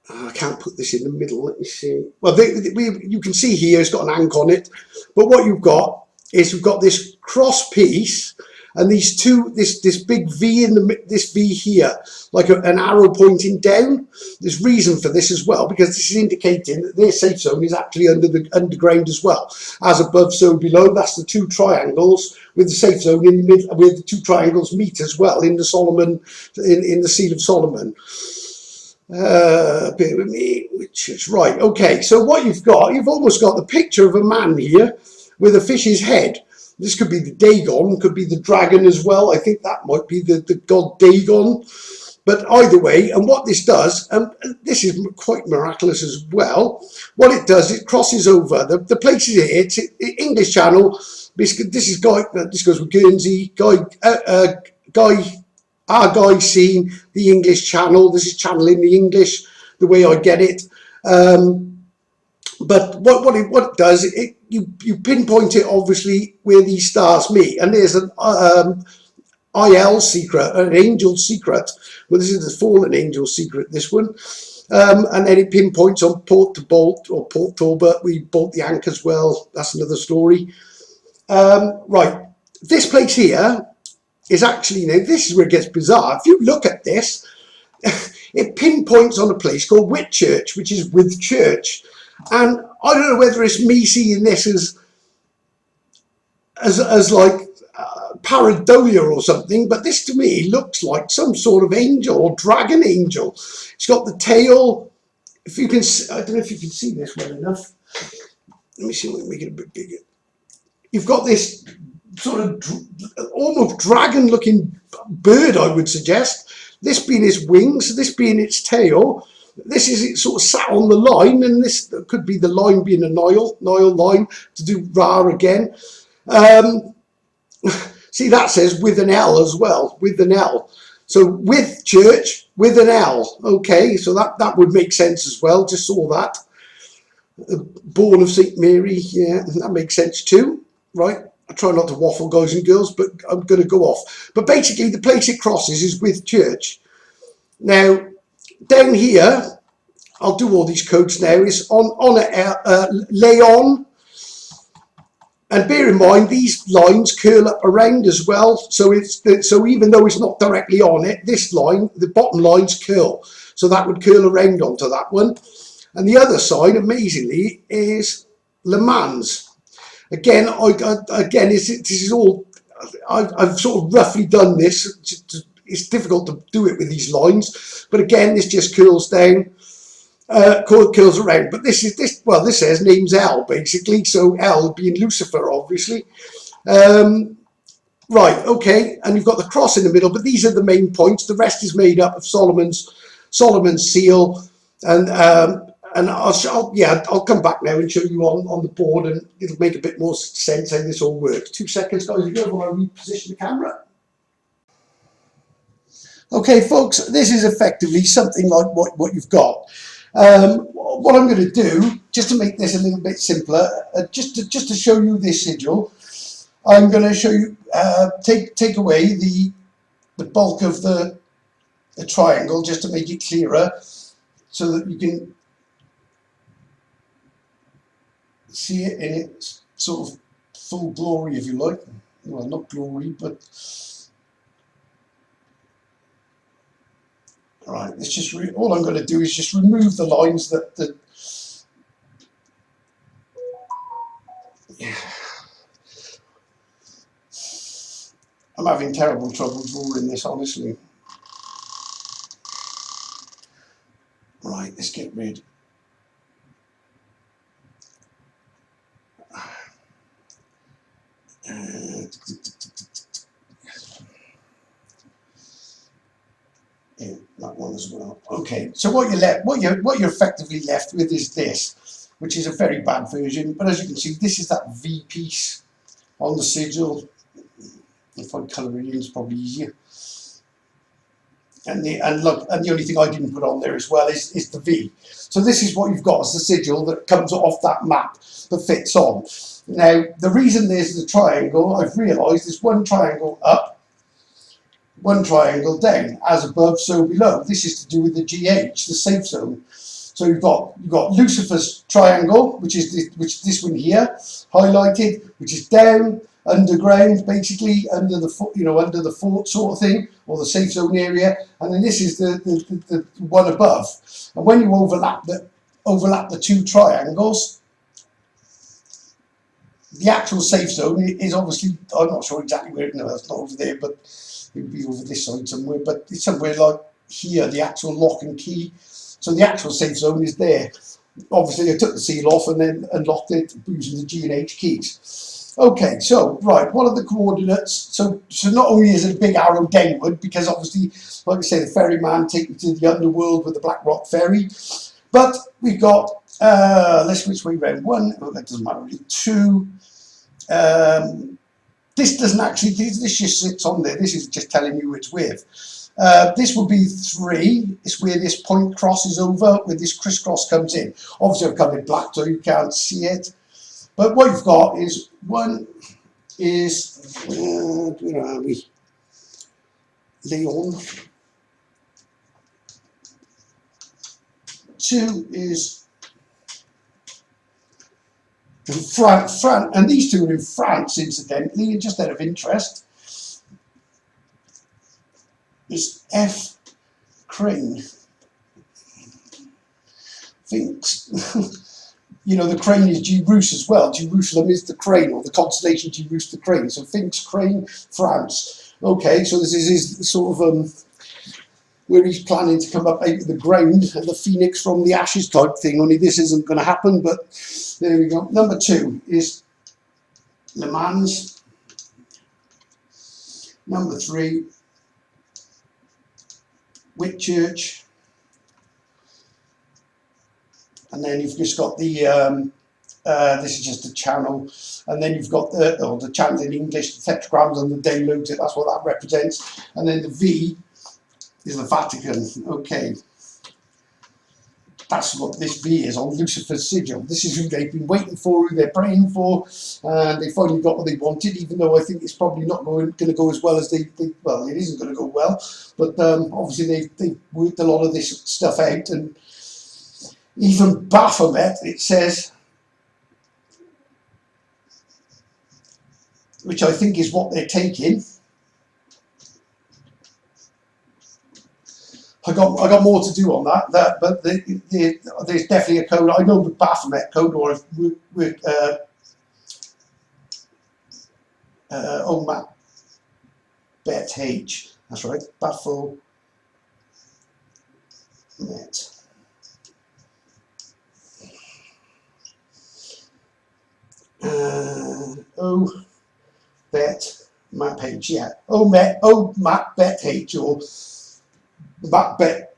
I can't put this in the middle. Let me see. Well, you can see here it's got an ank on it, but what you've got is we've got this cross piece and these two, this big V in this V here, like an arrow pointing down. There's reason for this as well, because this is indicating that their safe zone is actually under the underground as well. As above, so below. That's the two triangles with the safe zone in the middle, where the two triangles meet as well in the Solomon, in the Seal of Solomon. Bear with me, which is right. Okay, so what you've almost got the picture of a man here with a fish's head. This could be the Dagon, could be the dragon as well. I think that might be the god Dagon. But either way, and what this does, and this is quite miraculous as well, what it does, it crosses over. The places here, it's English Channel. This goes with Guernsey, our guy seeing the English Channel. This is channeling the English the way I get it. But what it does, you pinpoint it obviously where these stars meet, and there's an IL secret, an angel secret. Well, this is the fallen angel secret, this one. And then it pinpoints on port to bolt, or port Talbot. We bolt the anchor as well. That's another story. Right, this place here is actually, now this is where it gets bizarre. If you look at this, it pinpoints on a place called Whitchurch, which is with church. And I don't know whether it's me seeing this as like pareidolia or something, but this to me looks like some sort of angel or dragon angel. It's got the tail. If you can, I don't know if you can see this well enough. Let me see if we can make it a bit bigger. You've got this sort of almost dragon looking bird, I would suggest. This being its wings, this being its tail. This is it sort of sat on the line, and this could be the line being a Nile line, to do Ra again. See, that says with an L as well, with an L. So with church, with an L. Okay, so that would make sense as well. Just saw that. Born of St. Mary, yeah, that makes sense too, right? I try not to waffle, guys and girls, but I'm going to go off. But basically, the place it crosses is with church. Now, down here, I'll do all these codes now, is on Leon. And bear in mind, these lines curl up around as well. So even though it's not directly on it, this line, the bottom lines curl. So that would curl around onto that one. And the other side, amazingly, is Le Mans. Again, this is all, I've sort of roughly done this. It's difficult to do it with these lines, but again, this just curls down, curls around. But this says name's L basically, so L being Lucifer, obviously. Right, okay, and you've got the cross in the middle, but these are the main points. The rest is made up of Solomon's seal, and I'll come back now and show you on the board, and it'll make a bit more sense how this all works. 2 seconds, guys, if you ever want to reposition the camera. Okay, folks, this is effectively something like what you've got. What I'm going to do, just to make this a little bit simpler, just to show you this sigil, I'm going to show you, take away the bulk of the triangle, just to make it clearer, so that you can see it in its sort of full glory, if you like. Well, not glory, but... Right, it's just all I'm going to do is just remove the lines that I'm having terrible trouble drawing this, honestly. Right, let's get rid. Yeah, that one as well. Okay, so what you're effectively left with is this, which is a very bad version. But as you can see, this is that V piece on the sigil. If I colour it in, it's probably easier. And the only thing I didn't put on there as well is the V. So this is what you've got as the sigil that comes off that map that fits on. Now, the reason there's the triangle, I've realised there's one triangle up, one triangle down, as above, so below. This is to do with the GH, the safe zone. So you've got Lucifer's triangle, which is this one here, highlighted, which is down, underground, basically under the under the fort sort of thing, or the safe zone area, and then this is the one above. And when you overlap the two triangles, the actual safe zone is obviously, I'm not sure exactly where, no, it's not over there, but it would be over this side somewhere, but it's somewhere like here, the actual lock and key. So the actual safe zone is there. Obviously I took the seal off and then unlocked it using the G and H keys. Okay, so right, what are the coordinates? So not only is it a big arrow downward, because obviously, like I say, the ferryman takes me to the underworld with the Black Rock Ferry, but we've got, let's switch way around. One, oh, that doesn't matter really. Two, this doesn't actually, this just sits on there. This is just telling you it's with. This will be 3. It's where this point crosses over, where this crisscross comes in. Obviously I've covered black so you can't see it. But what you've got is, one is, where are we? Leon. 2 is France, and these two are in France, incidentally, just out of interest. Is F. Crane. Thinks, you know, the crane is Jerus as well. Jerusalem is the crane, or the constellation Jerus the crane. So Finks, Crane, France. Okay, so this is his sort of where he's planning to come up out of the ground, the phoenix from the ashes type thing. Only this isn't going to happen, but there we go. Number 2 is Le Mans. Number 3. Whitchurch, and then you've just got the this is just a channel, and then you've got the channel in English, the tetragrams and the downloads, that's what that represents, and then the V is the Vatican. Okay, that's what this V is on Lucifers Sigil. This is who they've been waiting for, who they're praying for, and they finally got what they wanted, even though I think it's probably not going to go as well as they well, it isn't going to go well, but obviously they've worked a lot of this stuff out, and even Baphomet, it says, which I think is what they're taking. I got more to do on that, but there's definitely a code. I know the Baphomet code, or with OMAT Bet H. That's right, Baphomet. O Bet Map H, yeah. OMAT Bet H, or Bet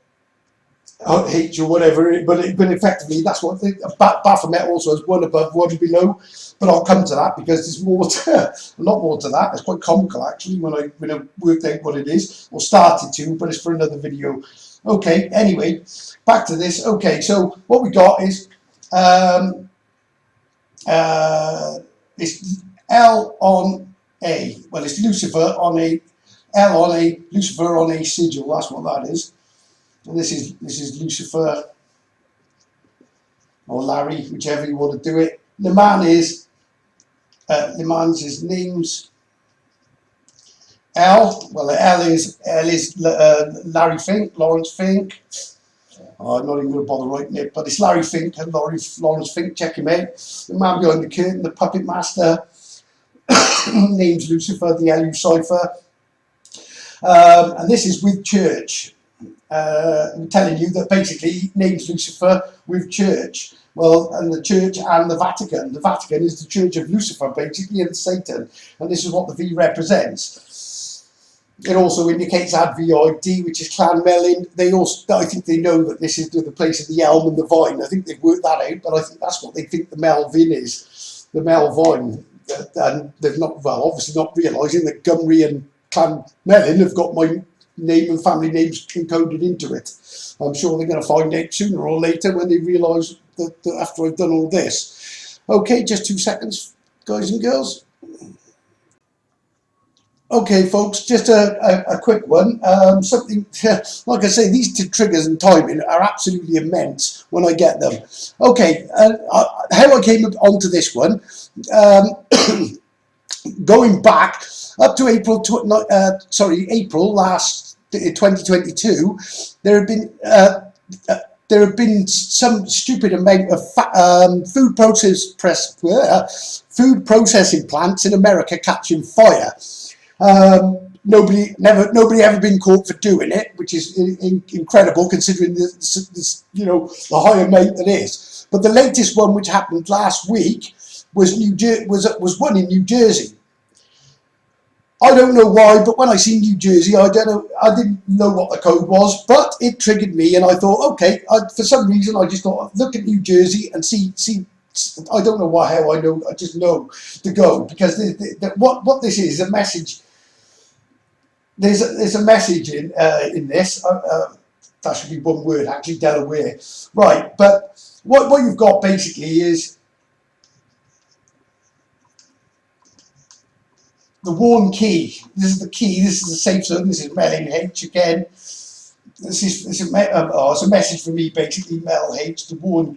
H, or whatever, but effectively that's what Baphomet also has, one above, one below. But I'll come to that because there's more to, a lot more to that. It's quite comical actually when I worked out what it is, or started to, but it's for another video. Okay, anyway, back to this. Okay, so what we got is it's L on A. Well, it's Lucifer on a L on a Lucifer on a sigil. That's what that is. And this is Lucifer or Larry, whichever you want to do it. Le Mans is names L. Well, L is Larry Fink, Lawrence Fink. Oh, I'm not even going to bother writing it, but it's Larry Fink and Lawrence Fink. Check him out. The man behind the curtain, the puppet master. Name's Lucifer, the LU cipher. And this is with church. I'm telling you that basically names Lucifer with church. Well, and the church and the Vatican. The Vatican is the church of Lucifer, basically, and Satan. And this is what the V represents. It also indicates ADVID, which is Clan Melin. They also, I think they know that this is the place of the elm and the vine. I think they've worked that out, but I think that's what they think the Melvin is, the Melvine. And they've not, well, obviously not realising that Gumri and Clan Melin have got my name and family names encoded into it. I'm sure they're going to find out sooner or later when they realise that after I've done all this. Okay, just 2 seconds, guys and girls. Okay, folks, just a quick one. Something, like I say, these two triggers and timing are absolutely immense when I get them. Okay, how I came onto this one, um, going back up to April last 2022, there have been there have been some stupid amount of food processing plants in America catching fire. Nobody ever been caught for doing it, which is incredible considering the high amount that is. But the latest one, which happened last week, was was one in New Jersey. I don't know why, but when I seen New Jersey, I didn't know what the code was, but it triggered me, and I thought, okay, for some reason, I just thought, look at New Jersey and see. I don't know why, how I know. I just know to go, because what this is a message. There's a message in this. That should be one word, actually, Delaware. Right, but what you've got basically is the warn key. This is the key. This is the safe zone. This is Mel H again. It's a message for me, basically. Mel H, the warn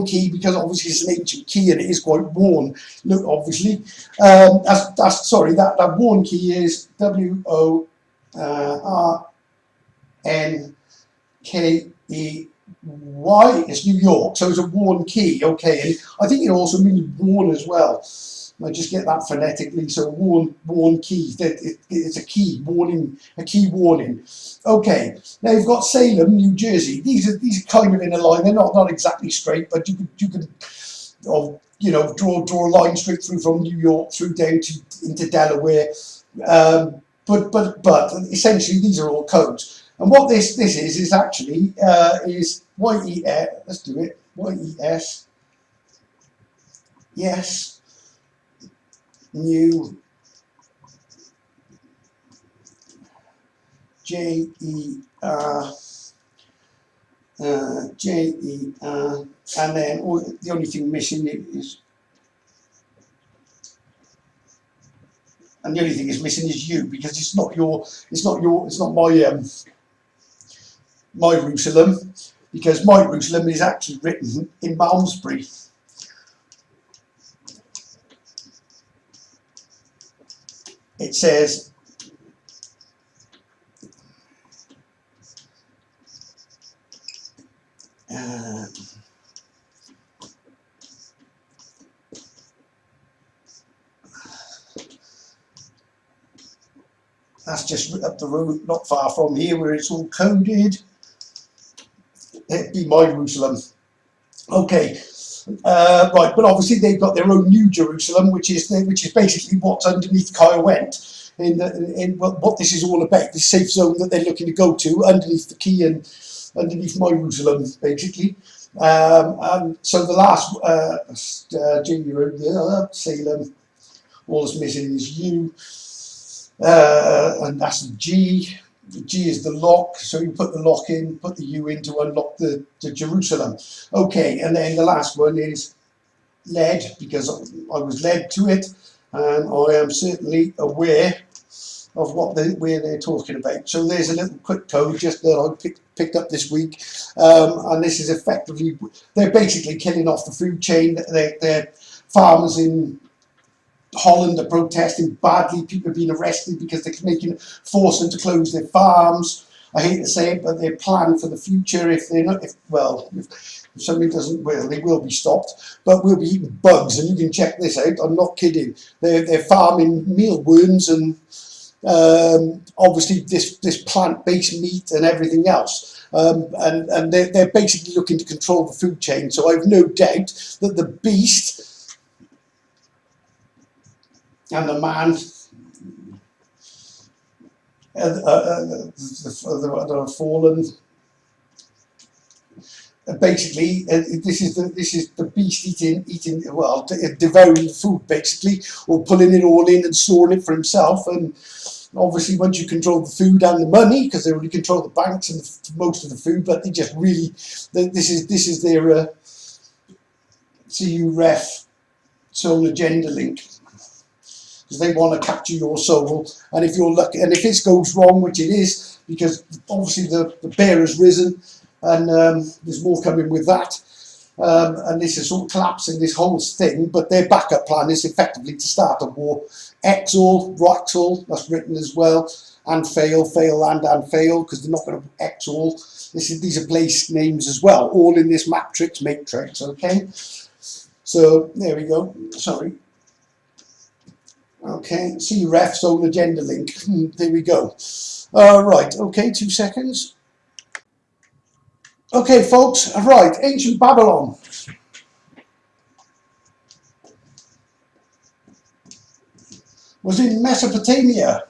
key, because obviously it's an ancient key and it is quite worn. Look, obviously, that warn key is WORNKEY. It's New York, so it's a warn key. Okay, and I think it also means warn as well. I just get that phonetically. So warn key. It's a key warning. A key warning. Okay. Now you've got Salem, New Jersey. These are kind of in a line. They're not exactly straight, but you could draw a line straight through from New York through down into Delaware. But essentially these are all codes. And what this is actually is YES. Let's do it. YES. Yes. New JER JER, and then the only thing missing is, and the only thing is missing is you, because it's not my Jerusalem, because my Jerusalem is actually written in Malmesbury. It says that's just up the road, not far from here, where it's all coded. It'd be my Jerusalem. Okay, right, but obviously they've got their own New Jerusalem, which is basically what's underneath Kyle Went. In what this is all about, this safe zone that they're looking to go to underneath the key and underneath my Jerusalem, basically. And so the last Salem, all that's missing is U, and that's the G. The G is the lock, so you put the lock in, put the U in to unlock the Jerusalem. Okay, and then the last one is led, because I was led to it, and I am certainly aware of where they're talking about. So there's a little quick code just that I picked up this week, and this is effectively, they're basically killing off the food chain. They're farmers in Holland are protesting badly. People are being arrested because they're forcing them to close their farms. I hate to say it, but their plan for the future, if somebody doesn't, well, they will be stopped, but we'll be eating bugs. And you can check this out, I'm not kidding. They're farming mealworms and obviously this plant-based meat and everything else. And they're basically looking to control the food chain. So I have no doubt that the beast and the man that are fallen. Basically, this is the beast eating, well, devouring food, basically, or pulling it all in and storing it for himself. And obviously, once you control the food and the money, because they already control the banks and most of the food, but they just really, this is their CU ref soul agenda link. because they want to capture your soul. And if you're lucky, and if this goes wrong, which it is, because obviously the bear has risen, and there's more coming with that. And this is sort of collapsing this whole thing, but their backup plan is effectively to start a war. Exalt, Roxal, that's written as well, and fail, and fail, because they're not going to exalt. These are place names as well, all in this matrix, okay? So, there we go, sorry. Okay, see refs on agenda link, there we go. Right, okay, 2 seconds. Okay, folks, right, ancient Babylon. Was in Mesopotamia.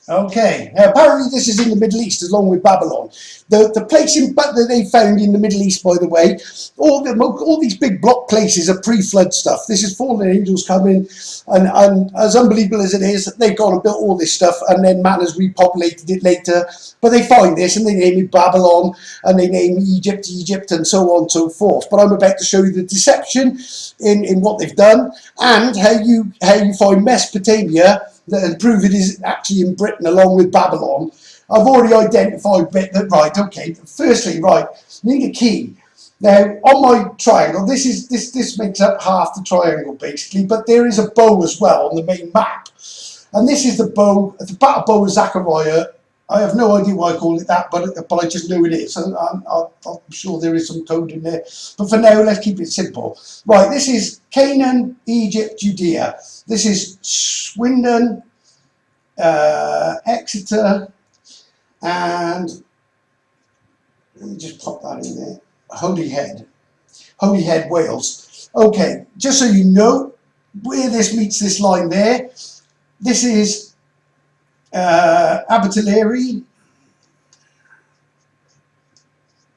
Okay, now apparently this is in the Middle East along with Babylon. The place that they found in the Middle East, by the way, all these big block places are pre-flood stuff. This is fallen angels coming, and as unbelievable as it is, they've gone and built all this stuff, and then man has repopulated it later. But they find this and they name it Babylon, and they name Egypt, and so on and so forth. But I'm about to show you the deception in what they've done, and how you find Mesopotamia, and prove it is actually in Britain along with Babylon. I've already identified bit that, right, okay, firstly, right, need a key. Now, on my triangle, this makes up half the triangle, basically, but there is a bow as well on the main map. And this is the bow, the battle bow of Zechariah. I have no idea why I call it that, but I just know it is. And I'm sure there is some code in there. But for now, let's keep it simple. Right, this is Canaan, Egypt, Judea. This is Swindon, Exeter, and let me just pop that in there. Holyhead, Wales. Okay, just so you know where this meets this line there. This is Abertillery.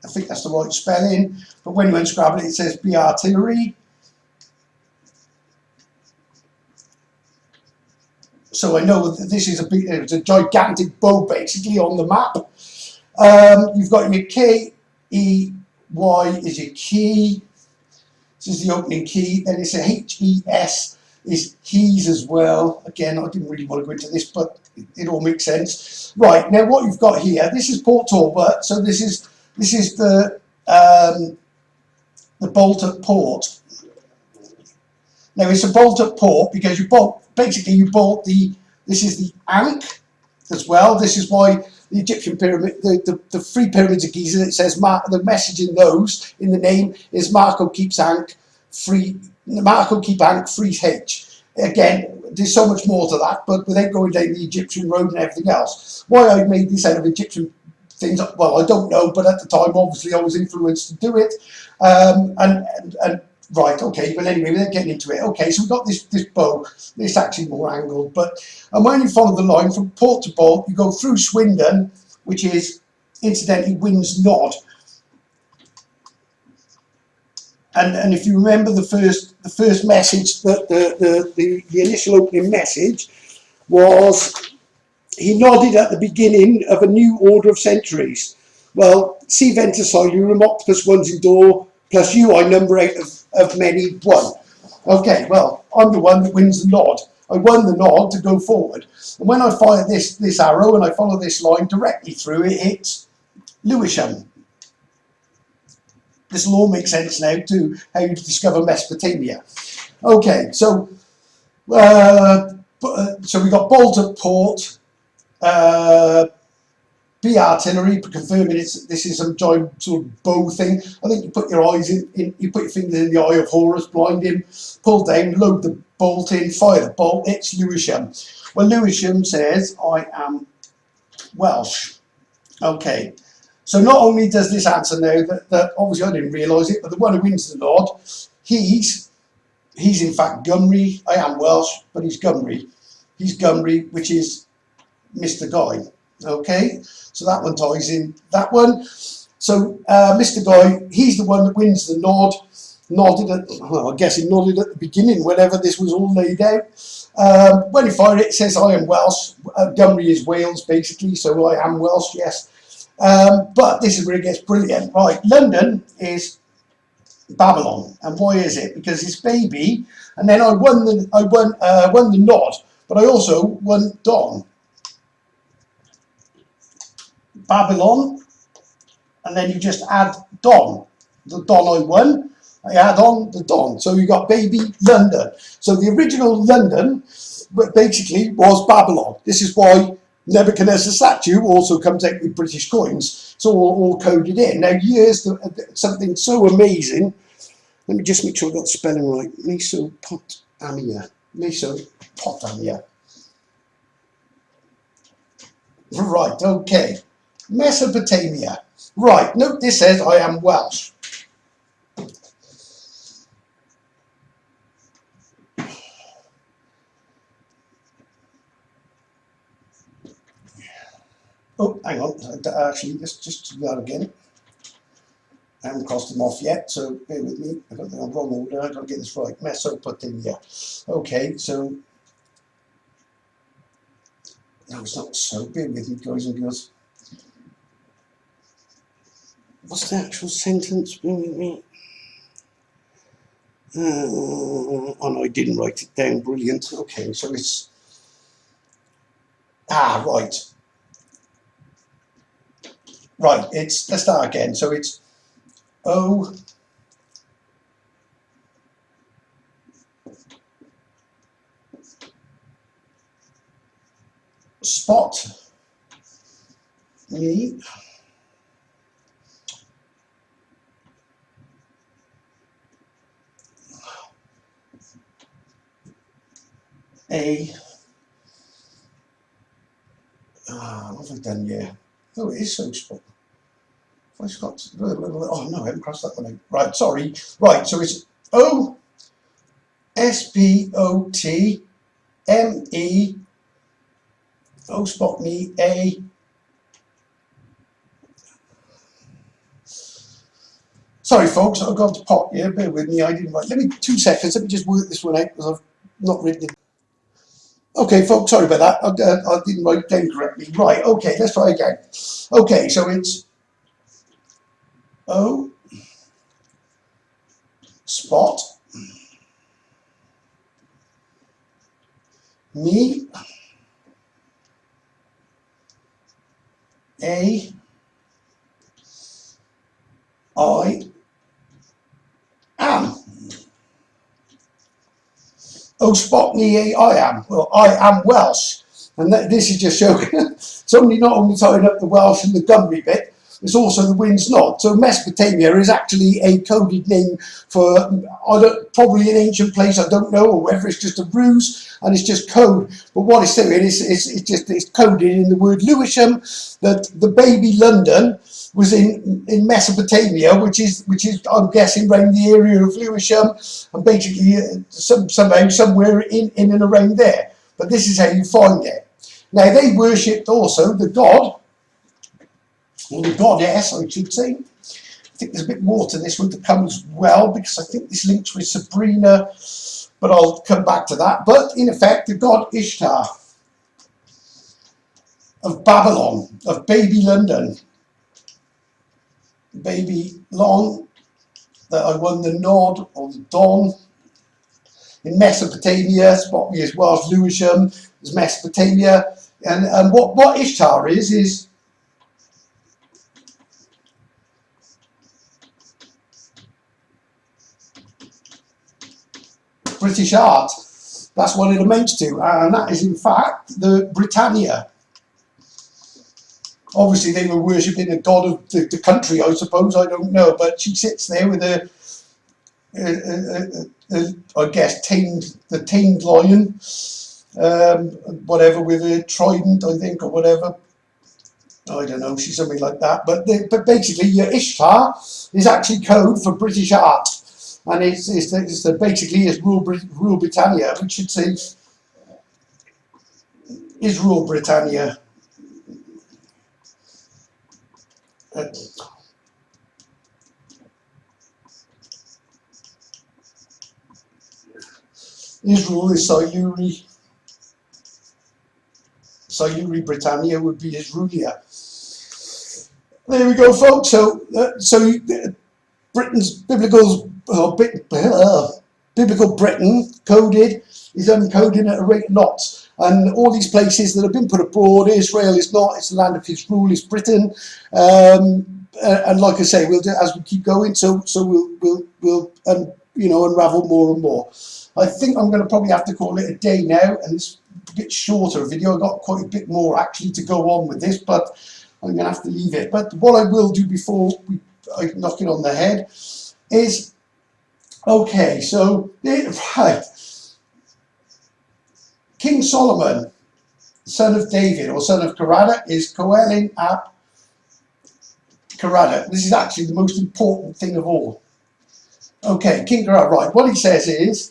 I think that's the right spelling, but when you unscrabble it, it says B artillery. So I know that this is it's a gigantic bow basically on the map. You've got your K, E, Y is your key. This is the opening key. Then it's a H, E, S is keys as well. Again, I didn't really want to go into this, but it all makes sense. Right, now what you've got here, this is Port Talbot. So this is the bolt at port. Now it's a bolt at port because you bolt this is the Ankh as well. This is why the Egyptian pyramid, the three pyramids of Giza, it says the message in those, in the name, is Marco keeps Ankh free, Marco keep Ankh free H. Again, there's so much more to that, but without going down the Egyptian road and everything else. Why I made this out of Egyptian things, well, I don't know, but at the time, obviously, I was influenced to do it. Right, okay, but anyway, we're getting into it. Okay, so we've got this bow. It's actually more angled, and when you follow the line from port to bolt, you go through Swindon, which is incidentally Wind's Nod. And if you remember the first message, that the initial opening message was, he nodded at the beginning of a new order of centuries. Well, see Ventus Silurum, Octopus one's in door, plus you, I number out of many, one. Okay, well, I'm the one that wins the nod. I won the nod to go forward. And when I fire this arrow and I follow this line directly through, it hits Lewisham. This will all make sense now to how you discover Mesopotamia. Okay, so we got bolt at port, B artillery, confirming this is some giant sort of bow thing. I think you put your eyes in, you put your fingers in the eye of Horus, blind him, pull down, load the bolt in, fire the bolt, it's Lewisham. Well, Lewisham says, I am Welsh. Okay, so not only does this answer now that obviously I didn't realise it, but the one who wins the nod, he's in fact Gymri. I am Welsh, but he's Gymri. He's Gymri, which is Mr. Guy. Okay, so that one ties in that one. So Mr. Guy, he's the one that wins the nod. Nodded at, well, I guess he nodded at the beginning whenever this was all laid out. When he fired it, it says I am Welsh. Gymri is Wales basically, so I am Welsh, yes. But this is where it gets brilliant. Right, London is Babylon, and why is it? Because it's baby, and then I won the nod, but I also won Don. Babylon, and then you just add Don. The Don I won, I add on the Don. So you got baby London. So the original London basically was Babylon. This is why Nebuchadnezzar's statue also comes out with British coins. It's all coded in. Now here's something so amazing. Let me just make sure I got the spelling right. Mesopotamia. Mesopotamia. Right, okay. Mesopotamia. Right, note this says I am Welsh. Oh, hang on. Actually, let's just do that again. I haven't crossed them off yet, so bear with me. I got the wrong order. I've got to get this right. Mesopotamia. Okay, so no, it's not so. Bear with me, guys and girls. What's the actual sentence? Bear with me. Oh no, I didn't write it down. Brilliant. Okay, so it's right. Right. Let's start again. So it's O. Spot me what have I done here? Oh, it is so spot. I got, oh no, I haven't crossed that one out. Right, sorry. Right, so it's O S P O T M E. Oh, spot me A. Sorry, folks, I've got to pop here. Bear with me. I didn't write. Let me 2 seconds. Let me just work this one out because I've not written it. Okay, folks, sorry about that. I didn't write it down correctly. Right, okay, let's try again. Okay, so it's O spot me A I am. Oh, spot me, I am. Well, I am Welsh. And this is just showing somebody not only tied up the Welsh and the Gymru bit, it's also the wind's nod. So Mesopotamia is actually a coded name for probably an ancient place, I don't know, or whether it's just a ruse and it's just code. But what it's doing is it's coded in the word Lewisham, that the baby London was in Mesopotamia, which is I'm guessing around the area of Lewisham, and basically somehow somewhere in and around there. But this is how you find it. Now they worshipped also the god, or the goddess, I should say. I think there's a bit more to this one to come as well, because I think this links with Sabrina, but I'll come back to that. But in effect, the god Ishtar of Babylon, of baby London, baby Long, that I won the nod or the Don. In Mesopotamia, spot me as Welsh Lewisham, is Mesopotamia. And what Ishtar is British art. That's what it amounts to, and that is in fact the Britannia. Obviously they were worshipping a god of the country, I suppose, I don't know, but she sits there with I guess the tamed lion, whatever, with a trident, I think, or whatever. I don't know, she's something like that. But basically, your Ishtar is actually code for British art, and it's basically it's rule Britannia, which should say is rule Britannia. Israel is Siluri Britannia would be Israelia. there we go, folks. So, Britain's biblical Britain coded is uncoding at a rate of knots, and all these places that have been put abroad, Israel is not. It's the land of His rule. It's Britain, and like I say, we'll do as we keep going. So we'll unravel more and more. I think I'm going to probably have to call it a day now, and it's a bit shorter video. I got quite a bit more actually to go on with this, but I'm going to have to leave it. But what I will do before I knock it on the head is, okay, so, right, King Solomon, son of David, or son of Caradoc, is Coelin ap Caradoc. This is actually the most important thing of all. Okay, King Caradoc, right, what he says is,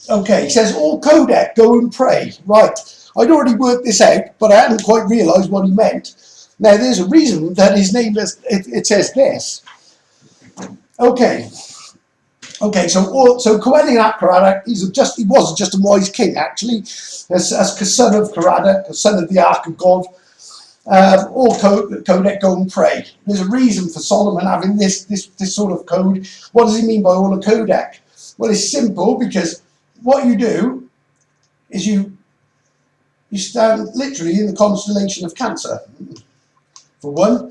okay, he says, all codec, go and pray. Right, I'd already worked this out, but I hadn't quite realised what he meant. Now, there's a reason that his name is, it says this. Okay, so Coelin ap Caradoc, he was just a wise king, actually, as son of Caradoc, son of the Ark of God. All codec, go and pray. There's a reason for Solomon having this sort of code. What does he mean by all a codec? Well, it's simple, because what you do is you stand literally in the constellation of Cancer, for one.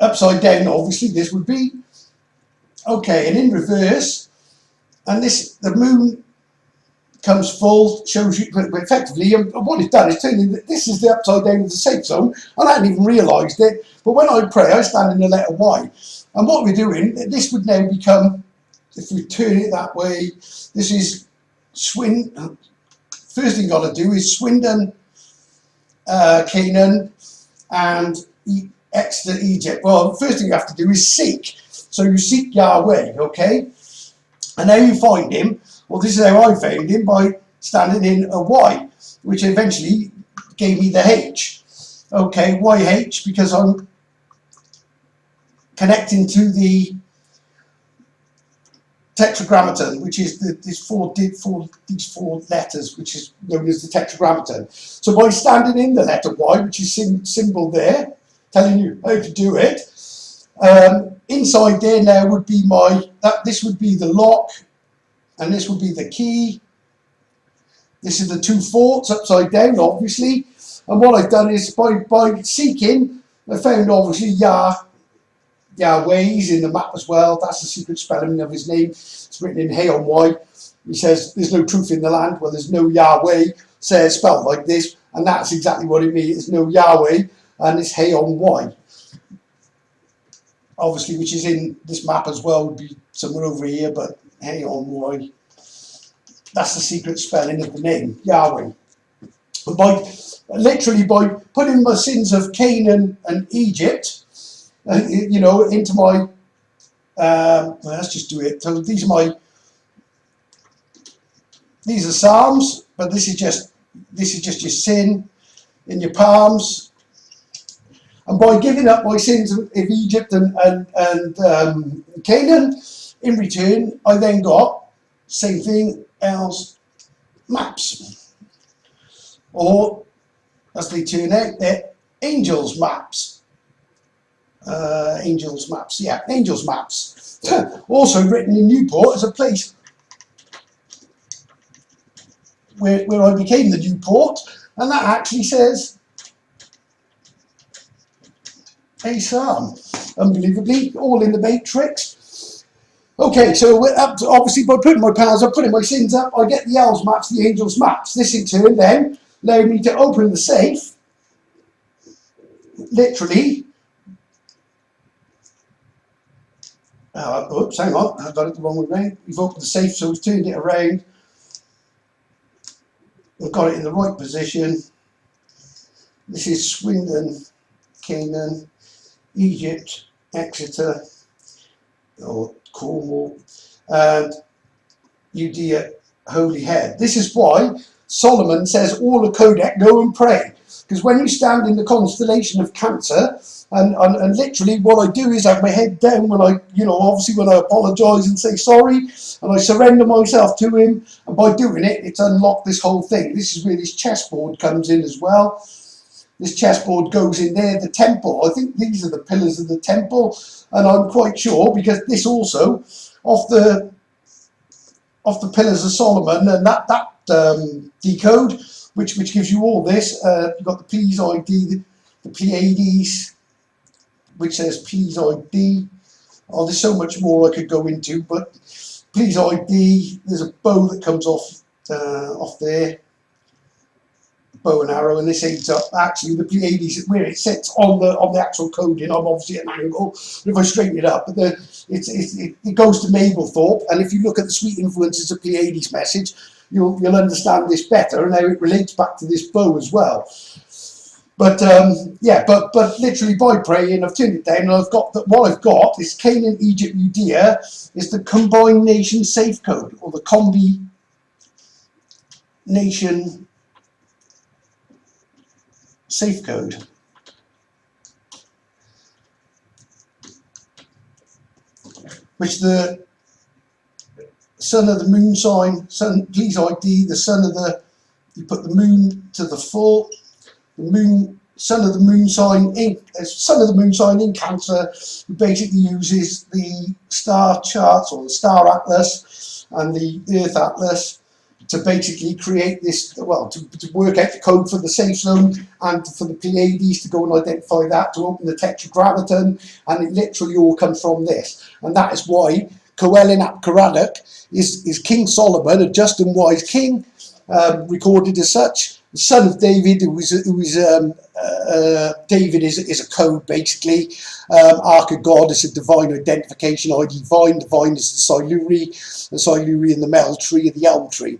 Upside down, obviously, this would be. Okay, and in reverse, and the moon comes full, shows you effectively, and what it's done is turning, this is the upside down of the safe zone, and I hadn't even realised it, but when I pray, I stand in the letter Y. And what we're doing, this would now become, if we turn it that way, this is first thing you got to do is Swindon, Canaan, and Exeter, Egypt. Well, first thing you have to do is seek. So you seek Yahweh, okay? And how you find him, well, this is how I found him, by standing in a Y, which eventually gave me the H. Okay, YH, because I'm connecting to the Tetragrammaton, which is these four letters, which is known as the Tetragrammaton. So by standing in the letter Y, which is symbol there, telling you how to do it, inside there now would be this would be the lock, and this would be the key. This is the two forts upside down, obviously. And what I've done is by seeking, I found obviously Yahweh. He's in the map as well. That's the secret spelling of his name. It's written in Hay on Y. He says there's no truth in the land. Well, there's no Yahweh, says spelled like this, and that's exactly what it means. There's no Yahweh, and it's Hay on Y. Obviously, which is in this map as well, would be somewhere over here, but Hay on Y. That's the secret spelling of the name, Yahweh. But literally by putting my sins of Canaan and Egypt, into my, let's just do it. So these are Psalms, but this is just your sin in your palms. And by giving up my sins of Egypt and Canaan, in return, I then got, same thing else, maps. Or, as they turn out, they're angels' maps. Angels' maps. Also written in Newport as a place where I became the Newport, and that actually says a psalm. Unbelievably, all in the matrix. Okay, so we're up to, obviously by putting my powers up, putting my sins up, I get the elves maps, the angels maps. This in turn then allowed me to open the safe, literally, Oops, hang on, I got it the wrong way round. We've opened the safe, so we've turned it around. We've got it in the right position. This is Swindon, Canaan, Egypt, Exeter, or Cornwall, and Judea, Holy Head. This is why Solomon says, all the Kodak, go and pray. Because when you stand in the constellation of Cancer, and literally what I do is I have my head down when I, obviously when I apologise and say sorry, and I surrender myself to him, and by doing it, it's unlocked this whole thing. This is where this chessboard comes in as well. This chessboard goes in there, the temple. I think these are the pillars of the temple, and I'm quite sure, because this also, off the Pillars of Solomon, and that decode, which gives you all this. You've got the Please ID, the Pleiades, which says Please ID. Oh, there's so much more I could go into, but Please ID. There's a bow that comes off there, bow and arrow, and this aids up. Actually, the Pleiades, where it sits on the actual coding, I'm obviously at an angle. But if I straighten it up, but it goes to Mablethorpe, and if you look at the sweet influences of Pleiades message, you'll understand this better, and how it relates back to this bow as well. But yeah, but literally by praying, I've turned it down, and I've got that. What I've got is Canaan, Egypt, Judea is the combined nation safe code, or the combi nation safe code. Which the son of the moon sign, please ID, the son of the, you put the moon to the full, the moon, son of the moon sign in Cancer, who basically uses the star charts or the star atlas and the earth atlas to basically create this, well, to work out the code for the safe zone and for the Pleiades to go and identify that, to open the tetragrammaton, and it literally all comes from this. And that is why Coelin ap Caradoc is King Solomon, a just and wise king, recorded as such, the son of David, David is a code basically. Ark of God is a divine identification, divine is the Siluri and the Mel tree and the elm tree.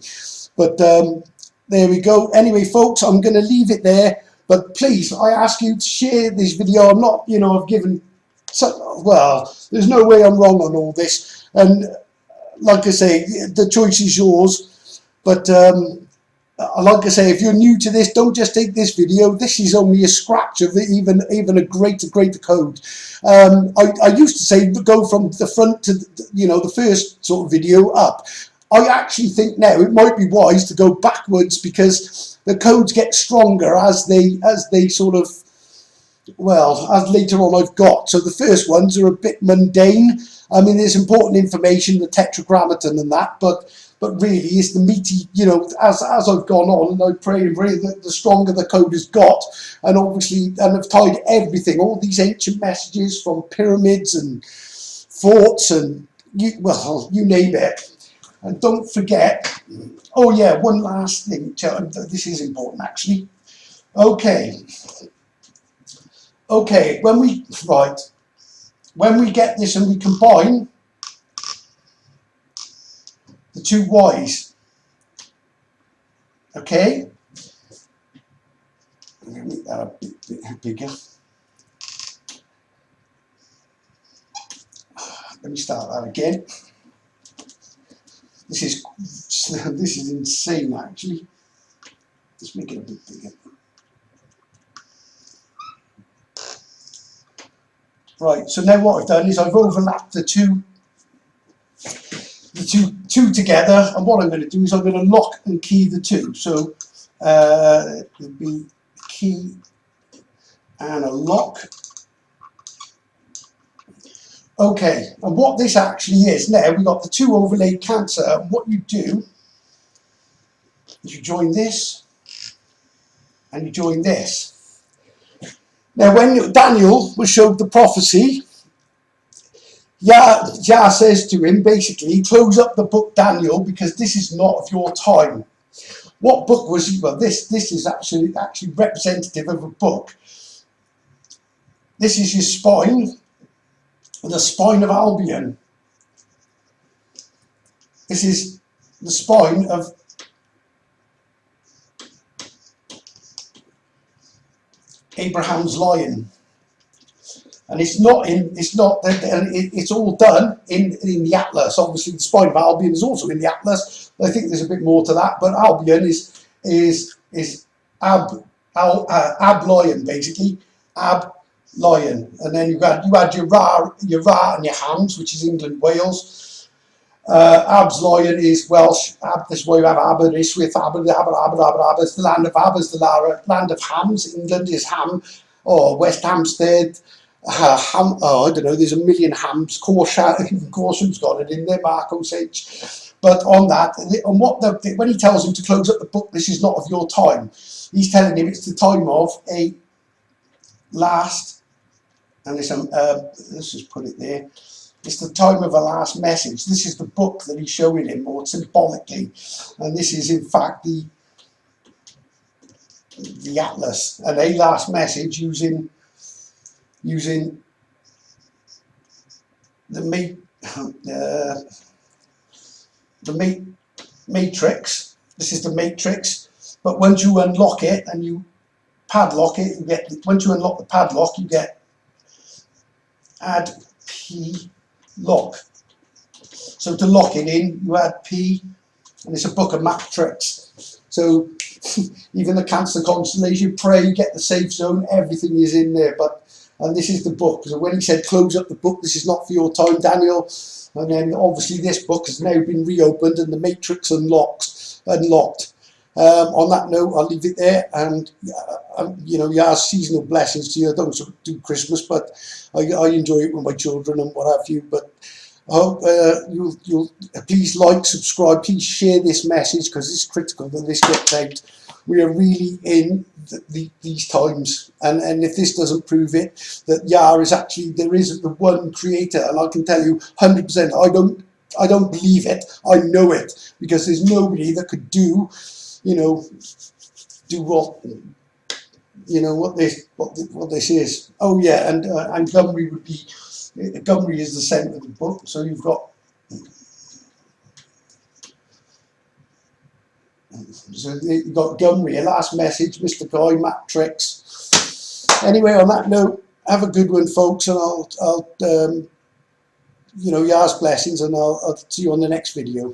But there we go. Anyway, folks, I'm going to leave it there. But please, I ask you to share this video. I'm not, I've given, well, there's no way I'm wrong on all this. And like I say, the choice is yours. But like I say, if you're new to this, don't just take this video. This is only a scratch of it, even a greater code. I used to say go from the front to the first sort of video up. I actually think now it might be wise to go backwards, because the codes get stronger as they sort of, well, as later on I've got. So the first ones are a bit mundane. I mean, there's important information, the tetragrammaton and that, but really it's the meaty, as I've gone on and I pray and pray, the stronger the code has got. And obviously, and I've tied everything, all these ancient messages from pyramids and forts and, you name it. And don't forget, oh yeah, one last thing, this is important actually. Okay, when we get this and we combine the two Y's, okay, I'm going to make that a bit bigger. Let me start that again. This is insane actually. Just make it a bit bigger. Right, so now what I've done is I've overlapped the two together, and what I'm going to do is I'm going to lock and key the two. So it would be a key and a lock. Okay, and what this actually is now, we've got the two overlaid Cancer, and what you do is you join this and you join this. Now when Daniel was showed the prophecy, Yah says to him, basically, close up the book Daniel, because this is not of your time. What book was he? Well, this is actually representative of a book. This is your spine, the spine of Albion. This is the spine of Abraham's lion, and it's all done in the Atlas. Obviously, the spine of Albion is also in the Atlas. I think there's a bit more to that, but Albion is Ab lion, basically, Ab lion, and then you had your Ra and your Hams, which is England, Wales. Ab's lion is Welsh. Ab, this is why you have Aberystwyth, it's the land of Ab, is the land of Hams. England is Ham, or West Hampstead. Ham, I don't know, there's a million Hams. Corsham's got it in there, Mark Osage. But on that, when he tells him to close up the book, this is not of your time, he's telling him it's the time of a last, and let's just put it there. It's the time of a last message. This is the book that he's showing him, more symbolically, and this is in fact the Atlas, and a last message using the matrix. This is the matrix, but once you unlock it and you padlock it, you get, once you unlock the padlock, you get add P lock. So to lock it in, you add P, and it's a book of map tricks. So even the Cancer constellation, pray, get the safe zone, everything is in there. And this is the book. So when he said close up the book, this is not for your time, Daniel. And then obviously this book has now been reopened and the matrix unlocked. On that note, I'll leave it there, and you know, Yah's seasonal blessings to you. I don't do Christmas, but I enjoy it with my children and what have you. But I hope you'll please like, subscribe, please share this message, because it's critical that this gets out. We are really in these times, and if this doesn't prove it, that Yah is actually, there is the one creator, and I can tell you 100%. I don't believe it. I know it, because there's nobody that could do, you know, what this is. Oh yeah, and Gumri would be. Gumri is the centre of the book, so you've got. So you've got Gumri, a last message, Mr. Guy, map tricks. Anyway, on that note, have a good one, folks, and I'll you know, Yah's blessings, and I'll see you on the next video.